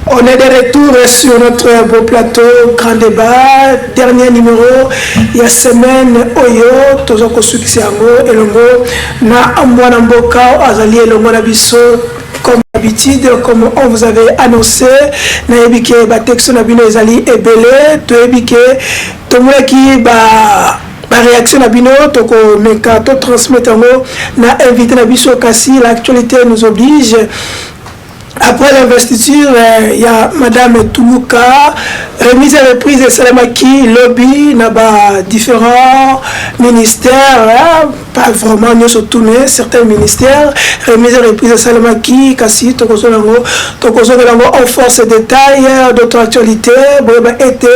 On est de retour sur notre beau plateau, grand débat, dernier numéro, il y a semaine, Oyo, Tozoko Sukisango, Elongo, na Amwana Mboka, Azali, Elongo Nabiso, comme d'habitude, comme on vous avait annoncé, na ebike, ba texto Nabino Ezali, Ebele, to ebike, Tomulaki, ba réaction à Bino, toko meka, to transmettre na invité Nabiso Kassi, l'actualité nous oblige. Après l'investiture, il y a Madame Toulouka, remise et reprise de Salamaki, lobby, différents ministères, pas vraiment nous sommes tournés, certains ministères, remise et reprise de Salamaki, Kassi, Tokozonango, en force de détail, d'autres actualités, été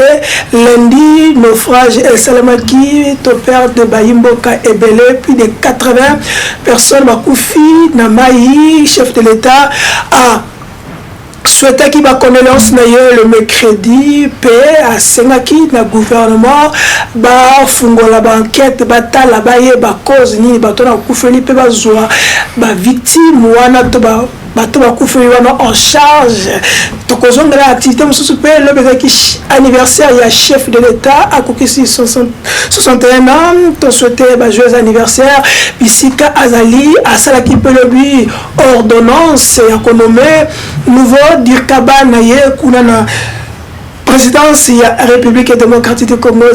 lundi, naufrage et Salamaki, Topère de Bayimboka et Belé, plus de 80 personnes, Bakoufi, Namaï, chef de l'État, a souhaité qu'il va connaître le mercredi, paix à Sengaki, le gouvernement, ba fungola ba enquête, ba tala ba ye ba cause ni ba tona kufeli pe ba zoa ba victime wana to ba bato ba kufeli wana en charge. Tokozonga la activité mususu pe le bezaki anniversaire ya chef de l'État a kokisi 61 ans, to souhaité ba joyeux anniversaire Bisika Azali asala ki pe lobi ordonnance ya konomé nouveau Dirkaba na ye kuna na présidence ya République démocratique du Congo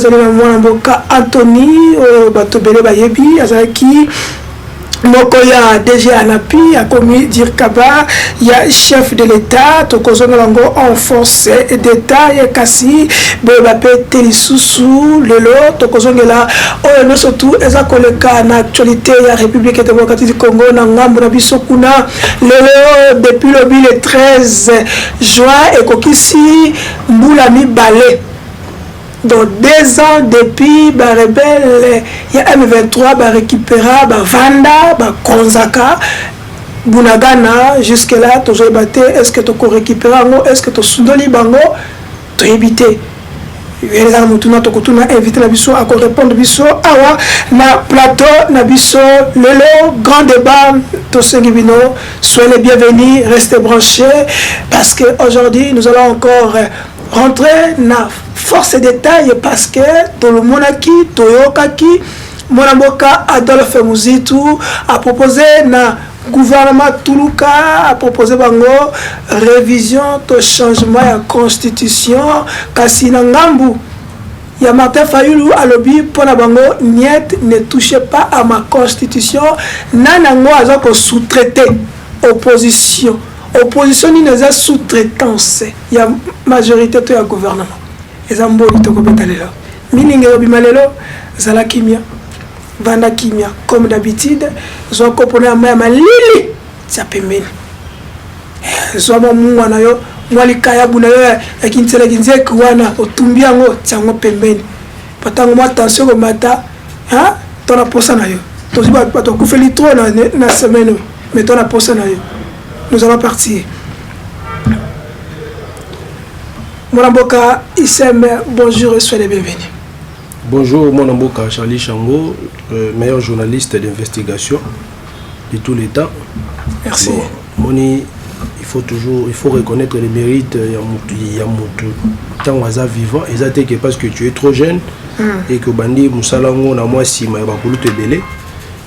Mboka Anthony Batobele Bayebi Azaki Mokoya DG Anapi a commis Dirkaba ya chef de l'État Tokozonga lango en force d'État ya Kassi Bebape Telisusu Lelo Tokozonga la no surtout eza koleka na actualité ya République démocratique du Congo na ngambo na biso kuna lelo depuis le 13 juin et kokisi mbula mibale. Dans 2 ans depuis, les rebelles, il y a M23 qui récupéra Vanda, Konzaka, Bunagana, jusque-là, tu as battu, est-ce que tu as récupéré, est-ce que tu as soudoli, tu as évité. Les gens qui ont invité à répondre à na plateau, na biso, le grand débat, soyez les bienvenus, restez branchés, parce qu'aujourd'hui, nous allons encore rentrer dans force détail parce que tout le monde qui Toyokaki Monamboka Adolphe Muzitu a proposé na gouvernement Toulouka a proposé bango révision to changement de constitution kasi na ngambu ya Martin Fayulu a lobby pour na bango niet ne touchez pas à ma constitution nanango azako sous-traiter opposition ni neza sous-traitance ya majorité to ya gouvernement ezamboli to kobeta lelo mininga yobimalelo zala kimia vanda kimia comme d'habitude zo kopona ya malili tia pembeni zo mwa na yo mwali kaya buna yo ekintsele kinzeki wana otumbia ngo tsango pembeni patango ma attention ko mata hein tona posa na yo to ziba to kufeli trop na semaine mais tona posa na yo. Nous allons partir. Monamboka Issem, bonjour et soyez les bienvenus. Bonjour Monamboka Charlie Chango, meilleur journaliste d'investigation de tout l'État. Merci. Bon, Moni, il faut reconnaître les mérites Yamutu tant waza vivant et que parce que tu es trop jeune et que Bandi Moussalango na moi si ma bakulu te belé.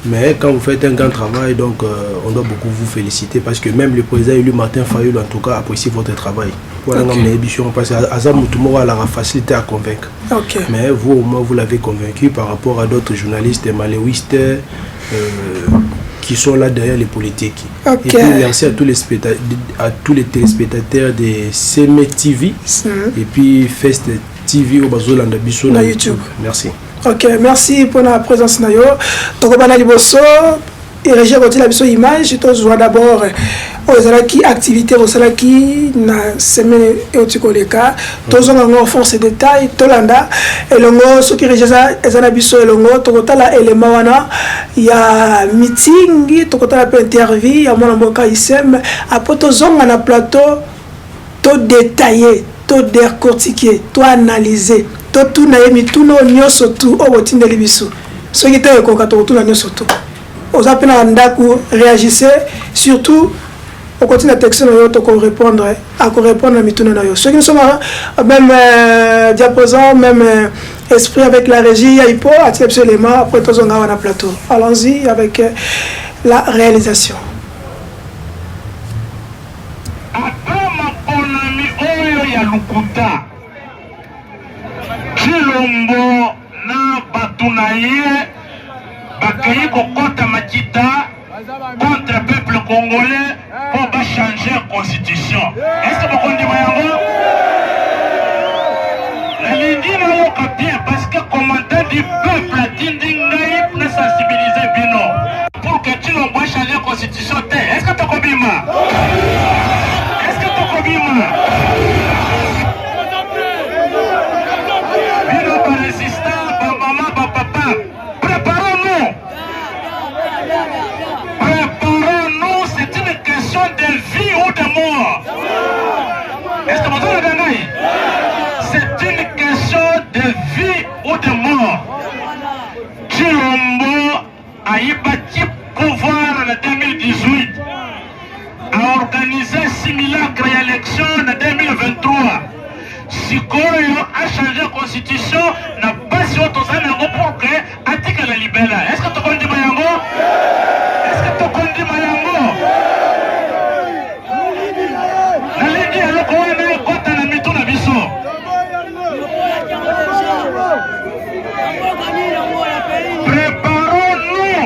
Mais quand vous faites un grand travail, donc on doit beaucoup vous féliciter parce que même le président élu Martin Fayulu en tout cas apprécie votre travail. Voilà une émission parce que Azam Moutoumora a la facilité à convaincre. Mais vous au moins vous l'avez convaincu par rapport à d'autres journalistes maléwistes qui sont là derrière les politiques. Et puis merci à tous les téléspectateurs de CME TV et puis Fest TV au Bazolanda Bissou na YouTube. Merci. Ok, merci pour la présence. Tokobana liboso, et Régis Roti la biso image, to joie d'abord aux alaki activité aux alaki na semaine et au tikoleka, to zonga force détail, to landa, et longo ce qui Régis ezana biso longo, tokotala élément wana, il y a meeting, tokotala pe interview, ya mwana mboka Issem, après to zonga na plateau, to détailler, to décortiquer, to analyser. Tout na yemi tout no nyoso tout obotinde libiso. Ce qui était ko kato tout na nyoso tout. aux appels à Ndaku, réagissez, surtout au côté de la texte, nous devons répondre à Mituna. Ceux qui sont même diaposant, même esprit avec la régie, il faut absolument après tous on a un plateau. Allons-y avec la réalisation. Chilombo na Batunaye Bakayi Kokota Makita contre le peuple congolais pour changer la constitution. Est-ce que vous comprenez Mayango? La ligne est bien parce que le commandant du peuple a dit de sensibiliser Bino pour que Chilombo change la constitution. Est-ce que tu comprends? Est-ce que tu comprends? Est-ce que vous avez c'est une question de vie ou de mort. Chilombo a eu bâti pouvoir en 2018, a organisé simulacre et élection en 2023. Si Koroyo a changé la constitution, n'a pas si autre chose pour que l'article la libéral. Est-ce que tu connais Mayango? Est-ce que tu connais Mayango? Préparons-nous.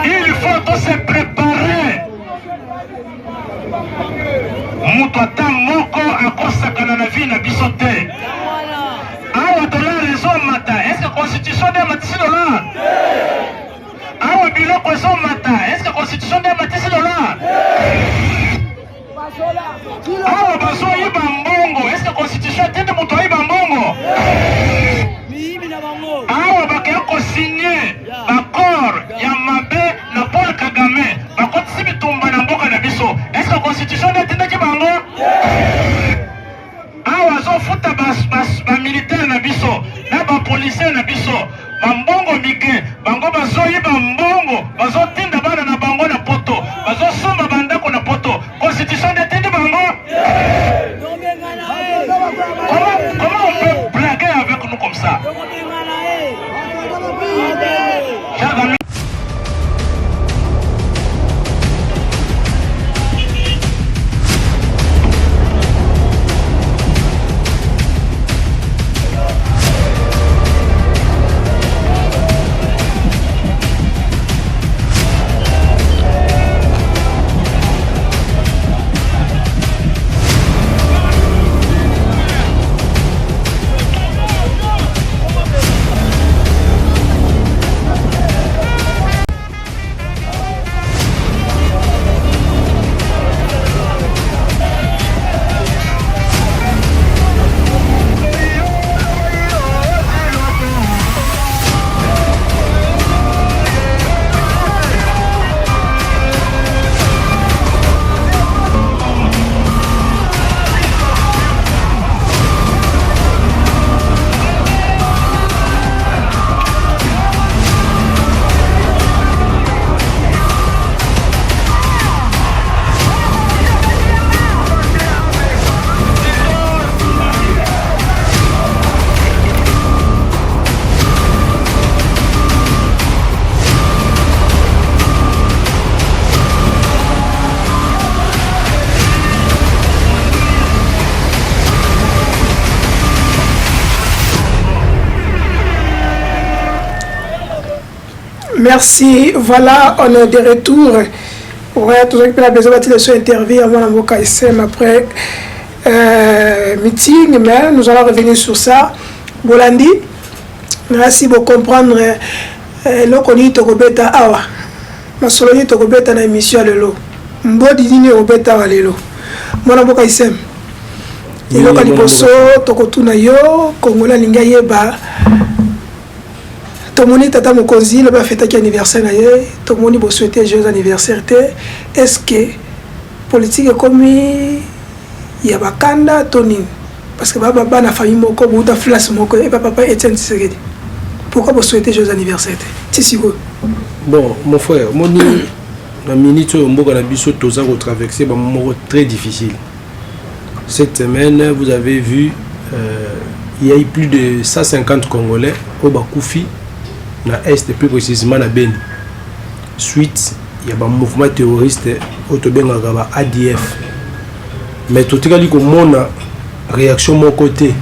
Il faut tous se préparer. Moutouata moko akosakana na vie na bisote. Awa dola raison mata. Est-ce que constitution de matisi dola? Awa biloko raison mata. Est-ce que constitution de matisi dola? Awa baso yiba mbongo. Est-ce que constitution tende muto yiba mbongo? Awa bakayako signé accord ya mabe na Paul Kagame. Bakotisi bitumba na mboka na biso. Est-ce que constitution tende ki bango? Awa zo futa ba militaire na biso, na ba policier na biso. Bambongo mike, bango bazo yiba mbongo, bazo tinda bana na bango na poto, bazo somba bandako na poto. Constitution tende bango? Comment on peut blaguer avec nous comme ça? Merci. Voilà, on est de retour. Ouais, tout le monde a besoin de se interviewer avant la SM après meeting, mais nous allons revenir sur ça. Bolandi, merci pour comprendre le connu Tokobeta Awa. Ma soloni Tokobeta na émission de l'eau. Mbodi dini Obeta walelo. Mwana boka SM. Ilo kaliposo tokotuna yo Kongola linga yeba. Tomoni tata mokonzi le ba fête qui anniversaire na ye, tomoni bo souhaiter joyeux anniversaire te. Est-ce que politique comme ya bakanda tonin parce que baba na famille moko buta flas moko et papa Etienne Tshisekedi. Pourquoi vous souhaitez joyeux anniversaire? Bon, mon frère, la minute où on a traversé un moment très difficile. Cette semaine, vous avez vu, il y a eu plus de 150 Congolais au Bakoufi, dans l'Est, plus précisément à Beni. Suite, il y a un mouvement terroriste au ADF. Mais tout le monde a réaction de mon côté.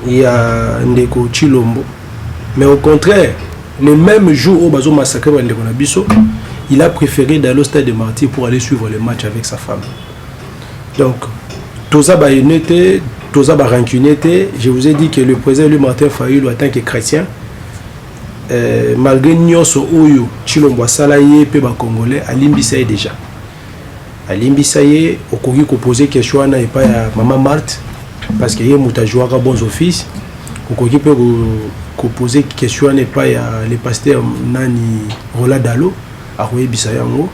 Il y a Ndeko Chilombo. Mais au contraire, le même jour où Bazo massacré Ndeko Nabiso, il a préféré d'aller au stade de Martyrs pour aller suivre le match avec sa femme. Donc, Toza Bayonete, Toza Barancunete, je vous ai dit que le président Louis Martin Fayulu, en tant que chrétien, malgré Nyoso Oyo, Chilombo Salaye, Peba Congolais, à Limbisaye déjà. À Limbisaye, au Kogi, qu'on posait question à Maman Marthe, parce qu'il y a un joueur à bons offices. Au Kogi, qu'on posait question à le pasteur Nani Rola Dalo, à Roué Bissayango.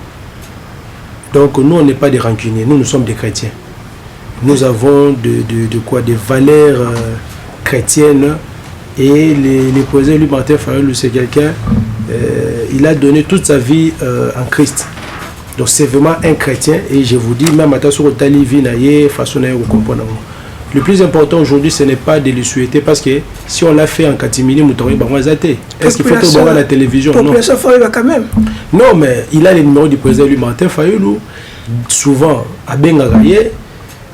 Donc, nous, on n'est pas des rancuniers, nous sommes des chrétiens. Nous avons des valeurs chrétiennes. Et le président Louis Martin Fayulu, c'est quelqu'un, il a donné toute sa vie en Christ. Donc c'est vraiment un chrétien. Et je vous dis, même à sur le façon de comprendre. Le plus important aujourd'hui, ce n'est pas de le souhaiter, parce que si on l'a fait en catimini, est-ce qu'il faut que voir la télévision? Non. Quand même. Non, mais il a le numéro du président Louis Martin Fayulu. Souvent, à Bengagaye.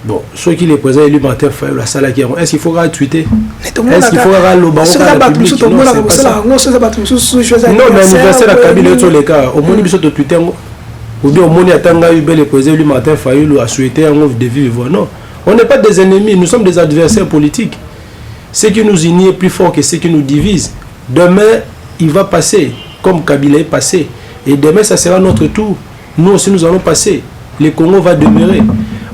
Bon, ceux qui les président Louis Martin Fayulu, la salle qui est-ce qu'il faudra tweeter? Est-ce qu'il faudra le baron à la public? Non, mais l'anniversaire à Kabila, tous les cas, au moins il faut tweeter. Ou bien au moins il y a le président Louis Martin Fayulu a souhaité un de vivre. Non, on n'est pas des ennemis, nous sommes des adversaires politiques. Ce qui nous unit est plus fort que ce qui nous divise. Demain, il va passer, comme Kabila est passé. Et demain, ça sera notre tour. Nous aussi, nous allons passer. Le Congo va demeurer.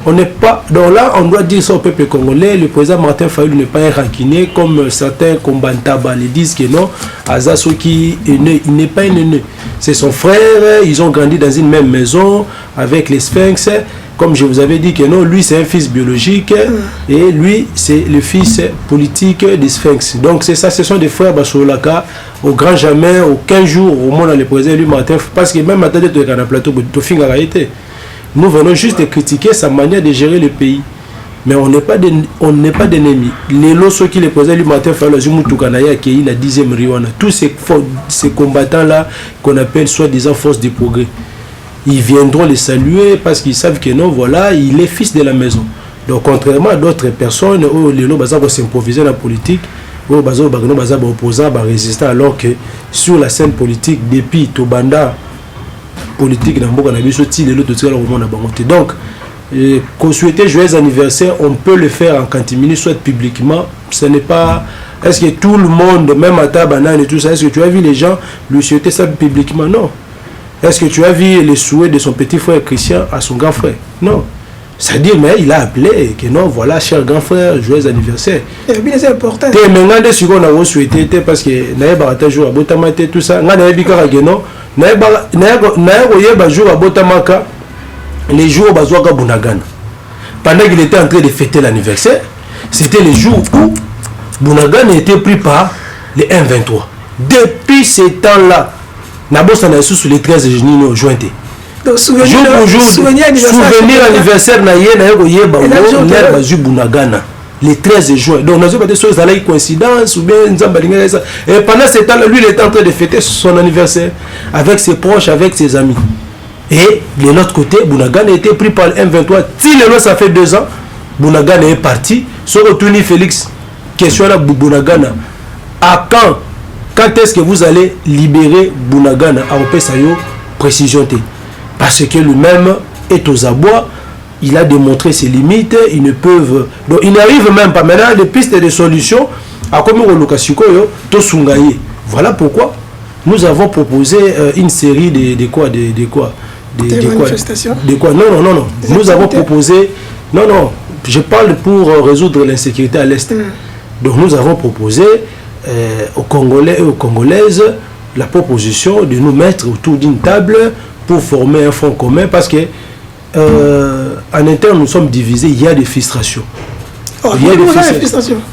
On n'est pas. Donc là, on doit dire ça au peuple congolais. Le président Martin Fayulu n'est pas un rancunier, comme certains combattants le disent que non. Azaso qui est né, il n'est pas un aîné. C'est son frère. Ils ont grandi dans une même maison avec les Sphinx. Comme je vous avais dit que non, lui c'est un fils biologique et lui c'est le fils politique des Sphinx. Donc c'est ça, ce sont des frères Basolaka. Au grand jamais, aucun jour au monde le président lui Martin, parce que même maintenant tu es dans le plateau, tu finis en réalité. Nous venons juste de critiquer sa manière de gérer le pays. Mais on n'est pas d'ennemis. Les lots qui les président lui Martin Fayulu Zumutukanaya qui est la 10e Riwana, tous ces combattants-là qu'on appelle soi-disant force du progrès, ils viendront les saluer parce qu'ils savent que non, voilà, il est fils de la maison. Donc contrairement à d'autres personnes, les lots vont s'improviser dans la politique, les vont opposer, résister, alors que sur la scène politique, depuis Tobanda, politique dans beaucoup de donc qu'on souhaite joyeux anniversaire, on peut le faire en cantimini, soit publiquement. Ce n'est pas. Est-ce que tout le monde, même à Tabanan et tout ça, est-ce que tu as vu les gens lui souhaiter ça publiquement? Non. Est-ce que tu as vu les souhaits de son petit frère Christian à son grand frère? Non. C'est-à-dire, mais il a appelé que non, voilà, cher grand frère, joyeux anniversaire. C'est important. Tu maintenant de ce qu'on a souhaité, parce que n'a pas jour à Botamaka tout ça, n'a pas dit non. Les jours où Bunagana. Pendant qu'il était en train de fêter l'anniversaire, c'était le jour où Bunagana était pris par les 1-23. Depuis ce temps-là, Nabos a sous les 13 juin. Donc, souvenir anniversaire, Bunagana. Le 13 juin. Donc, nous avons des choses à la coïncidence ou bien et pendant ce temps-là, lui, il était en train de fêter son anniversaire avec ses proches, avec ses amis. Et de l'autre côté, Bunagana a été pris par le M23. Ça fait 2 ans, Bunagana est parti. Sur retourné Félix, question à Bunagana. À quand est-ce que vous allez libérer Bunagana à Opesayo? Précision. Parce que lui-même est aux abois. Il a démontré ses limites, ils ne peuvent. Donc ils n'arrivent même pas. Maintenant, les pistes de solutions, à comme voilà pourquoi nous avons proposé une série de manifestations. Non. Nous avons proposé. Non, je parle pour résoudre l'insécurité à l'Est. Donc nous avons proposé aux Congolais et aux Congolaises la proposition de nous mettre autour d'une table pour former un front commun parce que en interne nous sommes divisés, il y a des frustrations.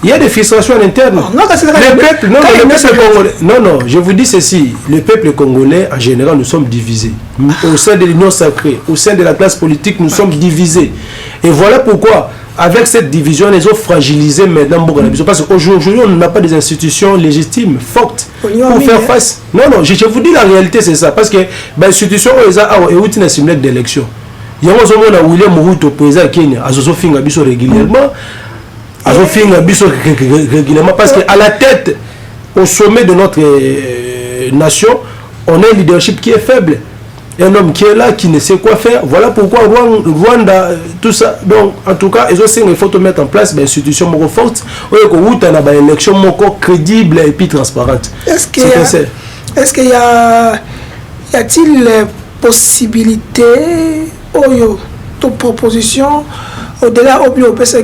Il y a des frustrations internes. Le peuple, non, je vous dis ceci, le peuple congolais, en général, nous sommes divisés. Au sein de l'Union sacrée, au sein de la classe politique, nous sommes divisés. Et voilà pourquoi, avec cette division, ils ont fragilisé maintenant beaucoup la vision. Parce qu'aujourd'hui, on n'a pas des institutions légitimes, fortes, pour faire face. Non, je vous dis la réalité, c'est ça. Parce que les institutions, elles ont une simulacre d'élection. Il y a un William Moruto, président Kenya, a fait régulièrement. Régulièrement parce qu'à la tête, au sommet de notre nation, on a un leadership qui est faible. Un homme qui est là, qui ne sait quoi faire. Voilà pourquoi Rwanda, tout ça. Donc, en tout cas, il faut mettre en place des institutions fortes. Il y a une élection crédible et puis transparente. Est-ce qu'il y a-t-il possibilité, de proposition au-delà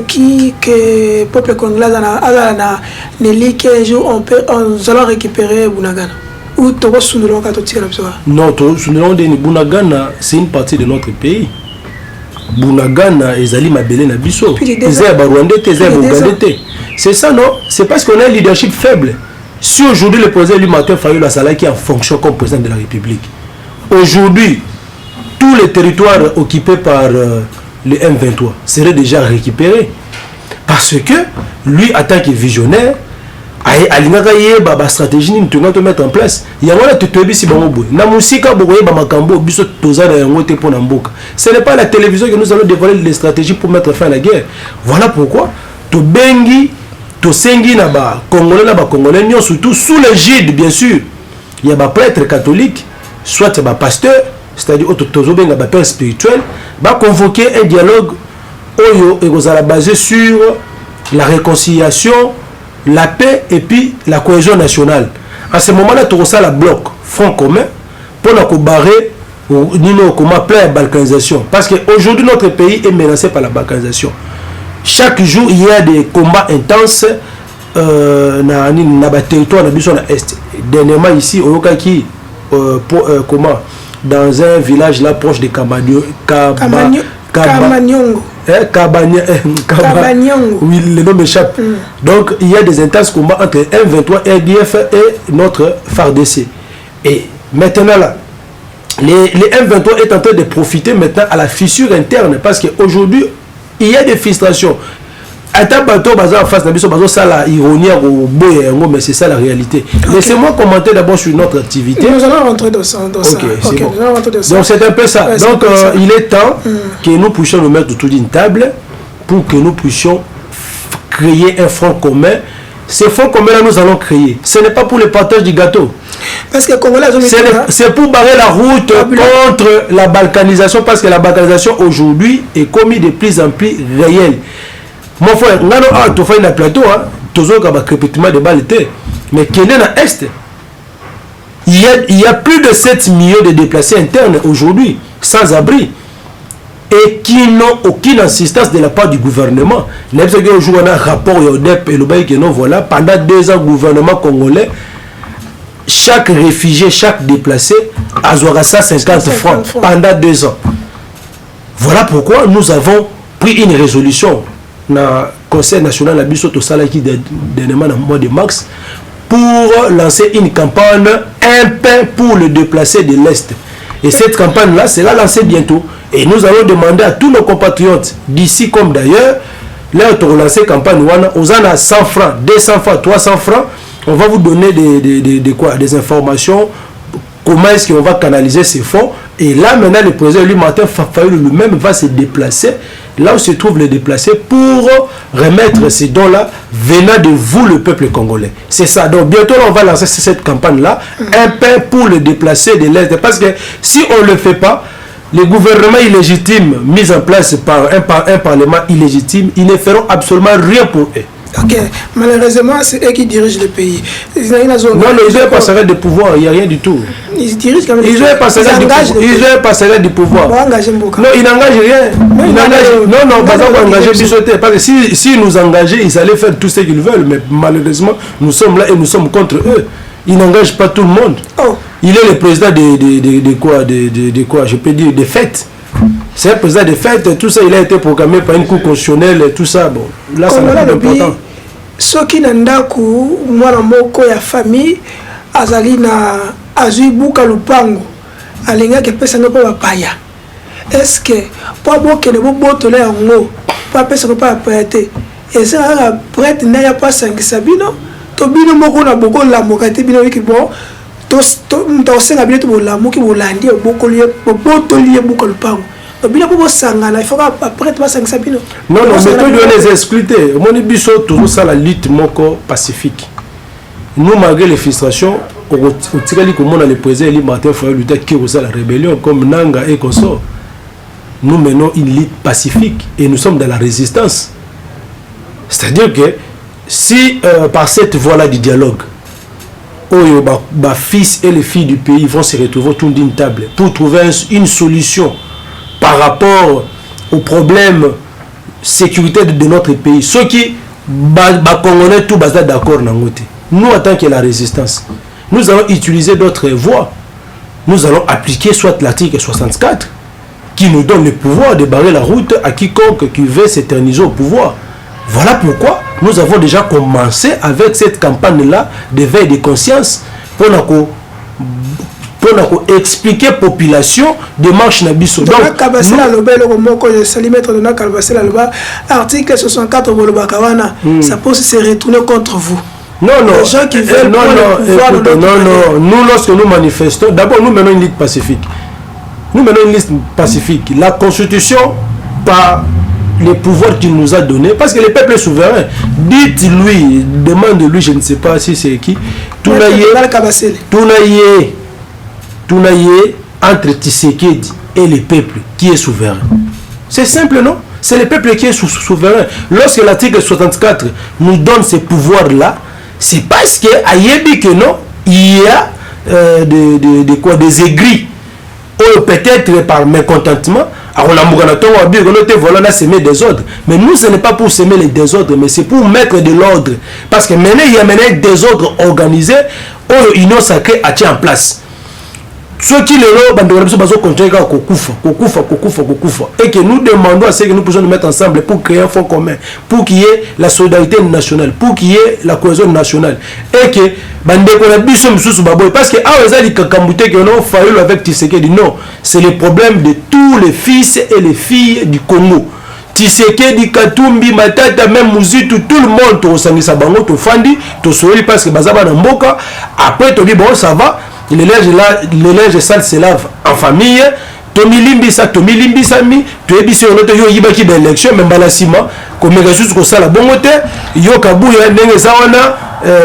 qui que le peuple congolais a nous allons récupérer Bunagana ou non, Bunagana c'est une partie de notre pays. Bunagana ezali mabele na biso c'est ça, non? C'est parce qu'on a un leadership faible. Si aujourd'hui le président Martin Fayulu Sala qui est en fonction comme président de la République, aujourd'hui tous les territoires occupés par le M23 seraient déjà récupérés. Parce que lui, en tant que visionnaire, a stratégie de mettre en place. Il y a une stratégie ce n'est pas la télévision que nous allons dévoiler les stratégies pour mettre fin à la guerre. Voilà pourquoi Tobengi, Tosengi, Congolais, Congolais, surtout sous l'égide, bien sûr. Il y a des prêtres catholiques, soit des pasteurs, c'est-à-dire un père spirituel, va convoquer un dialogue basé sur la réconciliation, la paix et puis la cohésion nationale. À ce moment-là, tu as le bloc front commun pour nous barrer la balkanisation. Parce qu'aujourd'hui, notre pays est menacé par la balkanisation. Chaque jour, il y a des combats intenses dans le territoire de l'Est. Dernièrement, ici, au Yokaki, dans un village là proche de Kabanyongo. Oui, le nom m'échappe. Donc il y a des intenses combats entre M23, RDF et notre FARDC. Et maintenant là, les M23 est en train de profiter maintenant à la fissure interne parce qu'aujourd'hui il y a des frustrations. En face de la ironie, mais c'est ça la réalité. Okay. Laissez-moi commenter d'abord sur notre activité. Nous allons rentrer dans ça. Okay, bon. Donc c'est un peu ça. Ouais, donc il est temps que nous puissions nous mettre autour d'une table pour que nous puissions créer un front commun. Ce front commun là nous allons créer. Ce n'est pas pour le partage du gâteau. Parce que c'est pour barrer la route contre la balkanisation parce que la balkanisation aujourd'hui est commise de plus en plus réelle. Mon frère, tu fais un plateau, tu as un crépitement de balles, mais quel est l'Est? Il y a plus de 7 millions de déplacés internes aujourd'hui, sans abri, et qui n'ont aucune assistance de la part du gouvernement. Aujourd'hui, on a un rapport voilà, pendant 2 ans, le gouvernement congolais, chaque réfugié, chaque déplacé, a 150 francs pendant 2 ans. Voilà pourquoi nous avons pris une résolution dans le Conseil national de Bisoto Salaki dernièrement dans le mois de mars pour lancer une campagne un pain pour le déplacer de l'Est. Et cette campagne-là sera lancée bientôt. Et nous allons demander à tous nos compatriotes, d'ici comme d'ailleurs, là on va lancer campagne, on a 100 francs, 200 francs, 300 francs, on va vous donner des informations, comment est-ce qu'on va canaliser ces fonds. Et là maintenant le président Martin Fayulu lui-même va se déplacer là où se trouvent les déplacés pour remettre ces dons-là venant de vous, le peuple congolais. C'est ça. Donc bientôt, on va lancer cette campagne-là, un pain pour les déplacés de l'Est. Parce que si on ne le fait pas, les gouvernements illégitimes mis en place par un parlement illégitime, ils ne feront absolument rien pour eux. Ok, malheureusement, c'est eux qui dirigent le pays. Non, ils ont un passerelle de pouvoir, il n'y a rien du tout. Ils dirigent quand même. Ils ont un passerelle de pouvoir. Non, ils n'engagent rien. Non, pas engager Bissoté. Parce que si nous engageaient, ils allaient faire tout ce qu'ils veulent. Mais malheureusement, nous sommes là et nous sommes contre eux. Ils n'engagent pas tout le monde. Il est le président de quoi, je peux dire, des fêtes. C'est un président de fête, tout ça, il a été programmé par une cour constitutionnelle, tout ça, bon, là, ça n'a pas d'importance. Ce qui n'a pas moi, la famille, azali na azui buka lupango, alenga ke pesa no pa paya. Est-ce que, pour que le boto le ango, pas pesa no pa prêter, et ça, prête n'a pas 5 sabino, to bino moko na boko la mokate bino wiki bon, to senga bino to la moki bolandi, boko liye, boto liye buka lupango. Il faut après pas 5 sabino. Non, non, mais tu dois les exclure. Mon biso toujours ça la lutte moko pacifique. Nous malgré les frustrations, au tirali comme on a le président Eli Martin Fayulu lutter qui la rébellion comme Nanga et consort. Nous menons une lutte pacifique et nous sommes dans la résistance. C'est-à-dire que si par cette voie-là du dialogue, fils et les filles du pays vont se retrouver autour d'une table pour trouver une solution par rapport aux problèmes sécuritaires de notre pays. Ceux qui Congolais tout basé d'accord. Nous, en tant que la résistance, nous allons utiliser d'autres voies. Nous allons appliquer soit l'article 64 qui nous donne le pouvoir de barrer la route à quiconque qui veut s'éterniser au pouvoir. Voilà pourquoi nous avons déjà commencé avec cette campagne-là d'éveil de conscience pour expliquer à la population de marche na biso. Donc, article 64 ça peut se retourner contre vous. Non, non, les gens qui veulent non, nous lorsque nous manifestons, d'abord nous menons une lutte pacifique. Nous menons une lutte pacifique. La constitution, par les pouvoirs qu'il nous a donnés, parce que le peuple est souverain. Dites-lui, demande-lui, je ne sais pas si c'est qui, Tounaye entre Tshisekedi et le peuple qui est souverain. C'est simple, non? C'est le peuple qui est souverain. Lorsque l'article 64 nous donne ces pouvoirs-là, c'est parce qu'il y que non, il y a des aigris, ou peut-être par mécontentement, voilà, semer des ordres. Mais nous, ce n'est pas pour semer les désordres, mais c'est pour mettre de l'ordre. Parce que maintenant, il y a maintenant des désordres organisés, où l'union sacrée a tient en place. Ceux qui et que nous demandons à ce que nous puissions nous mettre ensemble pour créer un fonds commun, pour qu'il y ait la solidarité nationale, pour qu'il y ait la cohésion nationale. Et que parce que avec Tshisekedi, non, c'est le problème de tous les fils et les filles du Congo. Tshisekedi, Katumbi, Matata, même Muzitu, tout le monde, tout Sangisabango, tout Fandi, tout Soeli, parce que Bazaba Namboka, après, tu dis, bon, ça va. Le linge sale se lave en famille. Tomi limbisa mi. Tu es bis sur l'autre yo yibaki d'élection même balasima. Comme Jesus ko sala bongote. Yo kabuya ndenge zawana.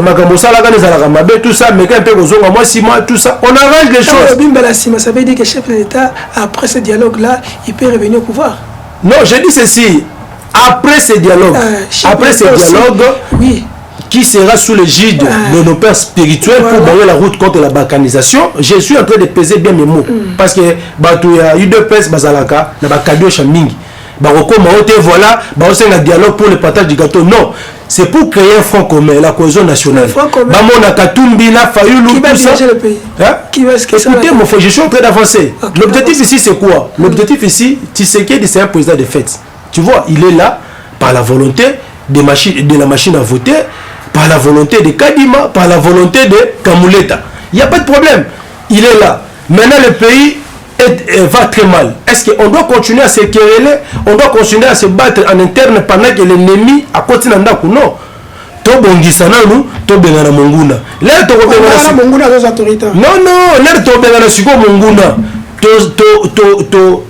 Makambo sala kana sala kamabe tout ça. Mais quand peu kozonga moi sima tout ça. On arrange les choses. Bim balasima ça veut dire que le chef de l'État après ce dialogue là il peut revenir au pouvoir. Non, je dis ceci. Après ce dialogue. Oui. Qui sera sous l'égide de nos pères spirituels pour barrer la route contre la balkanisation. Je suis en train de peser bien mes mots. Parce que il y a eu deux pèses bazalaka, na bakadio chamingi. Voilà, un dialogue pour le partage du gâteau. Non, c'est pour créer un front commun, la cohésion nationale. Écoutez, mon frère, je suis en train d'avancer. L'objectif ici, c'est quoi? L'objectif ici, Tshisekedi, c'est un président de fête. Tu vois, il est là par la volonté de la machine à voter, par la volonté de Kadima, par la volonté de Kamuleta. Il n'y a pas de problème. Il est là. Maintenant, le pays va très mal. Est-ce qu'on doit continuer à se quereller? On doit continuer à se battre en interne pendant que l'ennemi a continué à nous? Non. Tobongisana nous, tobengana monguna. L'air tobengana monguna aux autorités. Non, non, l'air tobengana siko monguna.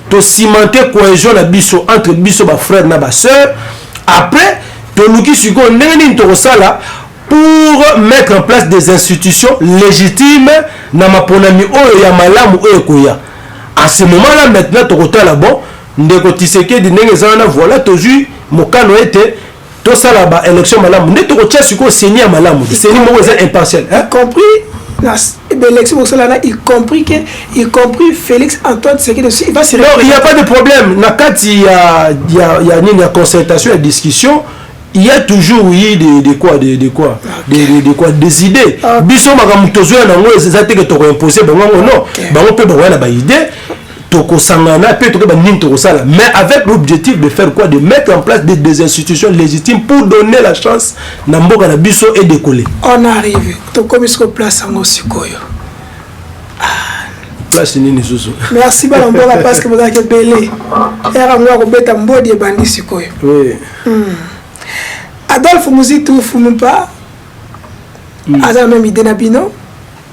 To cimenter cohésion la biso entre biso ba frère na ba sœur. Après pour mettre en place des institutions légitimes dans ma ponami ya malamu koya. À ce moment-là maintenant to là bon ndeko Tshisekedi ndengezana voilà tozu mokano était to sala ba élection malamu ndeko tia siko seni ya malamu seni mo impartial compris l'élection y compris Félix Antoine Tshisekedi il va se. Non, il n'y a pas de problème. Il y a concertation et discussion. Il y a toujours eu des idées. Biso makamutozo na ngo ezate que to imposer bango non. Bango pe bango na ba idée. toko sangana pe toko ba ning toko sala, mais avec l'objectif de faire quoi, de mettre en place des institutions légitimes pour donner la chance na mboka na biso et décoller. On arrive toko biso place en osikoyo. Place nini susu. Merci balomboka parce que vous avez belé. Era ngwa ko beta mbodi e bandi sikoyo. Oui. Adolphe Muzitu Fumupa. Aza même idée na bino.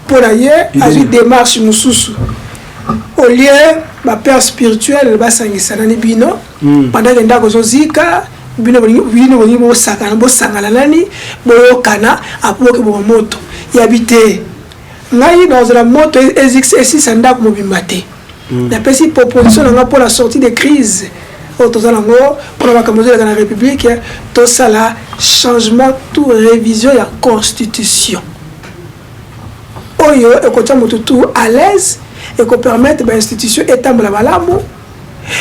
Pour ailleurs, a une démarche mususu. Au lieu ba père spirituel ba sangisa na bino pendant que ndako zozika bino bo sakana nani bo kana apoke bo moto yabite ngai dans la moto existe sanda ko mobimate na pesi proposition nga pour la sortie de crise autour nango pour la camoufler dans la république tout ça là changement tout révision la constitution oyo ekotia moto tout à l'aise et qu'on permette l'institution étendre la malamu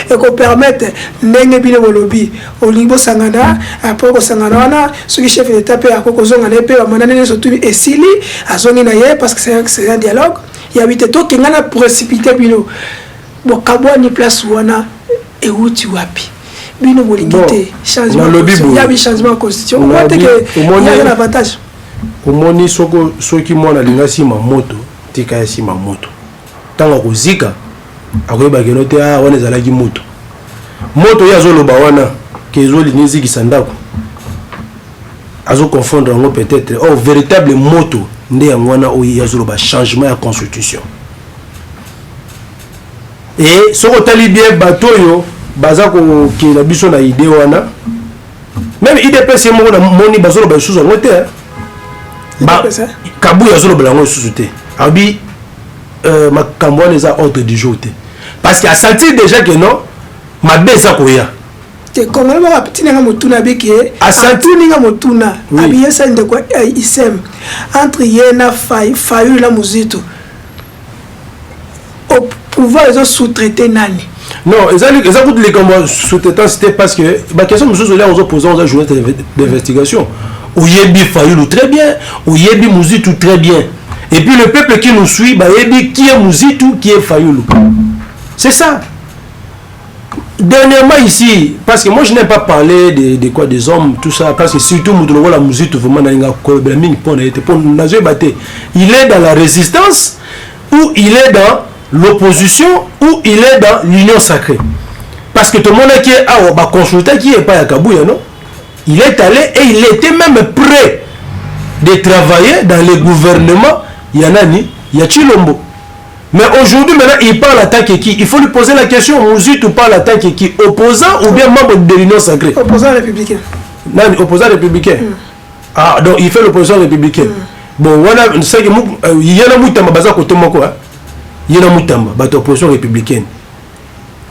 et qu'on permette ndenge bino bolobi olingo sangana après ko sangana wana ce qui chef d'état pe akoko zongana pe ba manane surtout esili azongi na ye parce que c'est un dialogue il habite to kengana précipiter bino bo kabwa ni place wana et uti wapi bino bolingité changement il y a un changement de constitution on voit que il y a un avantage au moni soko soki mona lingasi ma moto tika ya si ma moto tanga kozika akoyeba keno te wana ezalaki moto ya azoloba wana ke ezolinizikisa ndako azoconfondre yango peut-être or véritable moto nde yango wana oyo azoloba changement ya constitution et soko otali bien bato oyo baza kokela biso na idée wana même idps ye moko na moni bazoloba lisusu yango te kabuya azoloba yango lisusu te abi makambo wana eza ordre du jour te parce qu'il a senti déjà que non mabe eza koya te kongolo ba petit nga motuna beke asanti nga motuna abi yesa ndeko isem entre yena fayu la Muzitu au pouvoir ils ont sous-traité nani non ils ont les comme sous-traitant c'était parce que ma question monsieur là aux opposants aux journée d'investigation ou yebi fayu très bien ou yebi Muzitu très bien. Et puis le peuple qui nous suit, bah, il dit qui est Muzitu, qui est Fayoulou. C'est ça. Dernièrement ici, parce que moi je n'ai pas parlé de quoi des hommes, tout ça, parce que surtout la Muzitu, vraiment, il est dans la résistance, ou il est dans l'opposition, ou il est dans l'union sacrée. Parce que tout le monde qui est à consulter, qui n'est pas à Kabouya, non? Il est allé et il était même prêt de travailler dans le gouvernement. Il y en a ni, il y a Chilombo. Mais aujourd'hui, maintenant, il parle en tant que qui? Il faut lui poser la question, Muzitu parle en tant que qui? Opposant ou bien membre de l'Union sacrée? Opposant républicain. Non, opposant républicain. Ah, donc il fait l'opposition républicaine. Bon, voilà, c'est que il y en a Moutamba, Baza Kotomoko, il y en a Moutamba, opposition républicaine.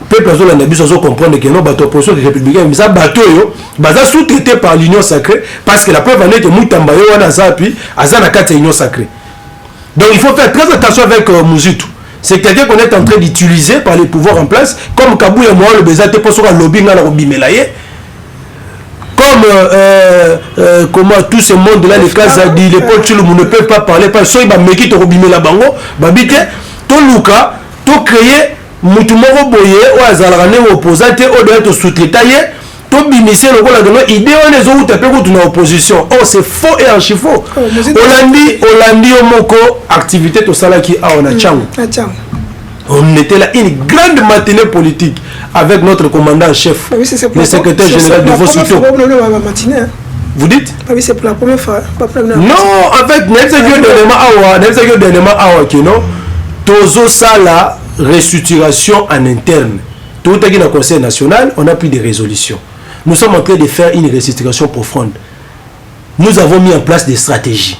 Peuple azol na biso comprendre que non bato opposition républicaine mais ça bato yo baza sous-traité par l'union sacrée parce que la preuve en est que Moutamba yo wana za puis azana kati union sacrée. Donc il faut faire très attention avec Muzitu. C'est quelqu'un qu'on est en train d'utiliser par les pouvoirs en place comme Kabouya moi le bezate pour sur lobby na robimelaye. Comme comment tout ce monde là les cas dit les Paul Chilombo ne peuvent pas parler parce que ils ba meki to robimela bango babite to luka to créer mutu moko boye o azalaka ne opposant te o doit to sous-traiter ye to bimisi lokola dono idée on les autres pe ko tuna opposition oh c'est faux et archi faux Olandi omoko activité to sala ki a on a chango on était là une grande matinée politique avec notre commandant en chef le secrétaire général de Vosito. Vous dites? Oui, c'est pour la première fois. Non, en fait, Tozo Sala, restructuration en interne. Tout à le Conseil national, on a pris des résolutions. Nous sommes en train de faire une restructuration profonde. Nous avons mis en place des stratégies.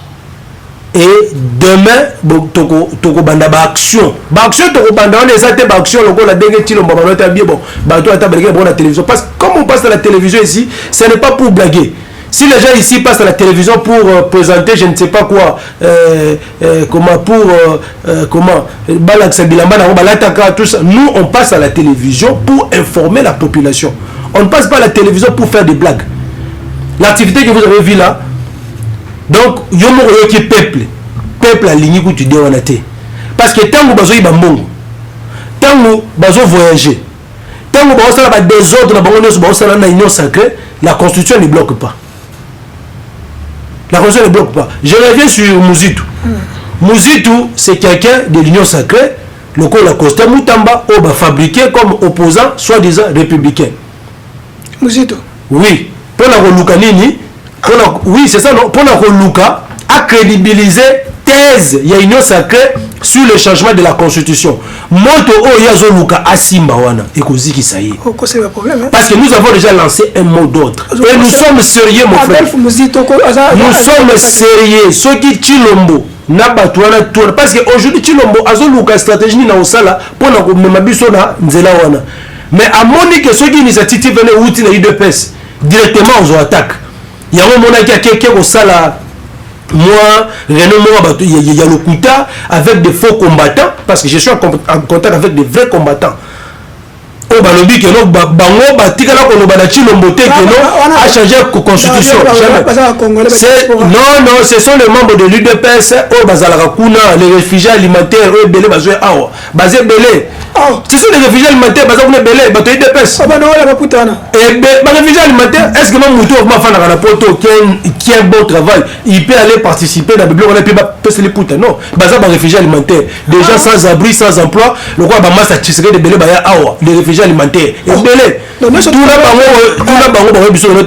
Et demain, toko banda ba action. Ba action toko banda on les atte ba action loko la dengue tilo ba ba bien bon. Ba toi ta blaguer bon la télévision parce que comme on passe à la télévision ici, ce n'est pas pour blaguer. Si les gens ici passent à la télévision pour présenter je ne sais pas quoi comment pour comment balak bilamba na balataka tout ça, nous on passe à la télévision pour informer la population. On ne passe pas à la télévision pour faire des blagues. L'activité que vous avez vue là, donc yomo yoki peuple aligné que tu dis on a été parce que tant que bazoyi bambongo tant tango bazo voyager tango ba osala ba désordre na bango nyonso ba osala na union sacrée, la constitution ne bloque pas. La constitution ne bloque pas. Je reviens sur Muzitu. Muzitu, c'est quelqu'un de l'union sacrée, le coup la Costa Mutamba, on va fabriquer comme opposant, soi-disant républicain. Muzitu. Oui. Pour la Roluka Nini, oui, c'est ça, non? Pour la Roluka, a crédibilisé thèse, il y a union sacrée sur le changement de la constitution. Moto o yazoluka asimba wana ekoziki ça y est. Parce que nous avons déjà lancé un mot d'ordre. Et nous sommes sérieux mon frère. Nous sommes sérieux. Ceux qui Chilombo na batwana tour parce que aujourd'hui Chilombo azoluka stratégie na osala pour na komema biso na nzela wana. Mais à monique ceux qui initiative venait outil na UDPS directement aux attaques. Il y a un moment qui a quelqu'un au sala. Moi, René Moura, il y a le Kouta avec des faux combattants, parce que je suis en contact avec des vrais combattants. Oh, bah, le but que non, bango, batika là, qu'on a Chilomboté, que non, a changé la constitution. Non, ce sont les membres de l'UDPS, oh, Bazalakuna, les réfugiés alimentaires, eux, Belé, Bazoué, Awa, Bazé Belé. Ce sont les réfugiés alimentaires, Bazé Belé, Bato UDPS. Et les réfugiés alimentaires, est-ce que mon mouton, ma femme, a poto, qui a un bon travail, il peut aller participer dans la bibliothèque, on a pu les poutres. Non, Bazé, réfugiés alimentaires, des gens sans abri, sans emploi, le roi Bamassa, Tchisseré de Belé, Baya, Awa, les réfugiés alimentaires. Et Belé, tout là,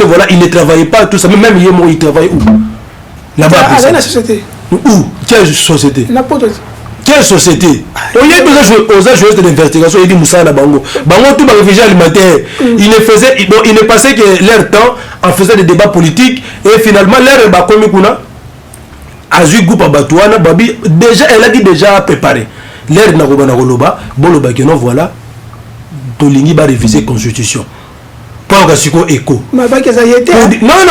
voilà, il ne travaillait pas, tout ça, même il travaille où? Là-bas. À la société. Où? Quelle société? Quelle société? On y a besoin jouer d'investigation, il dit Moussa Bango. Bango, tout les réfugiés alimentaires. Il ne passait que leur temps en faisant des débats politiques et finalement, leur Bakomikuna, Azu Goupa Batouana, Babi, déjà, elle a dit déjà préparé. L'air Nagobana Goloba, Boloba, voilà. Tolingi va réviser la constitution. Pas au écho. Non,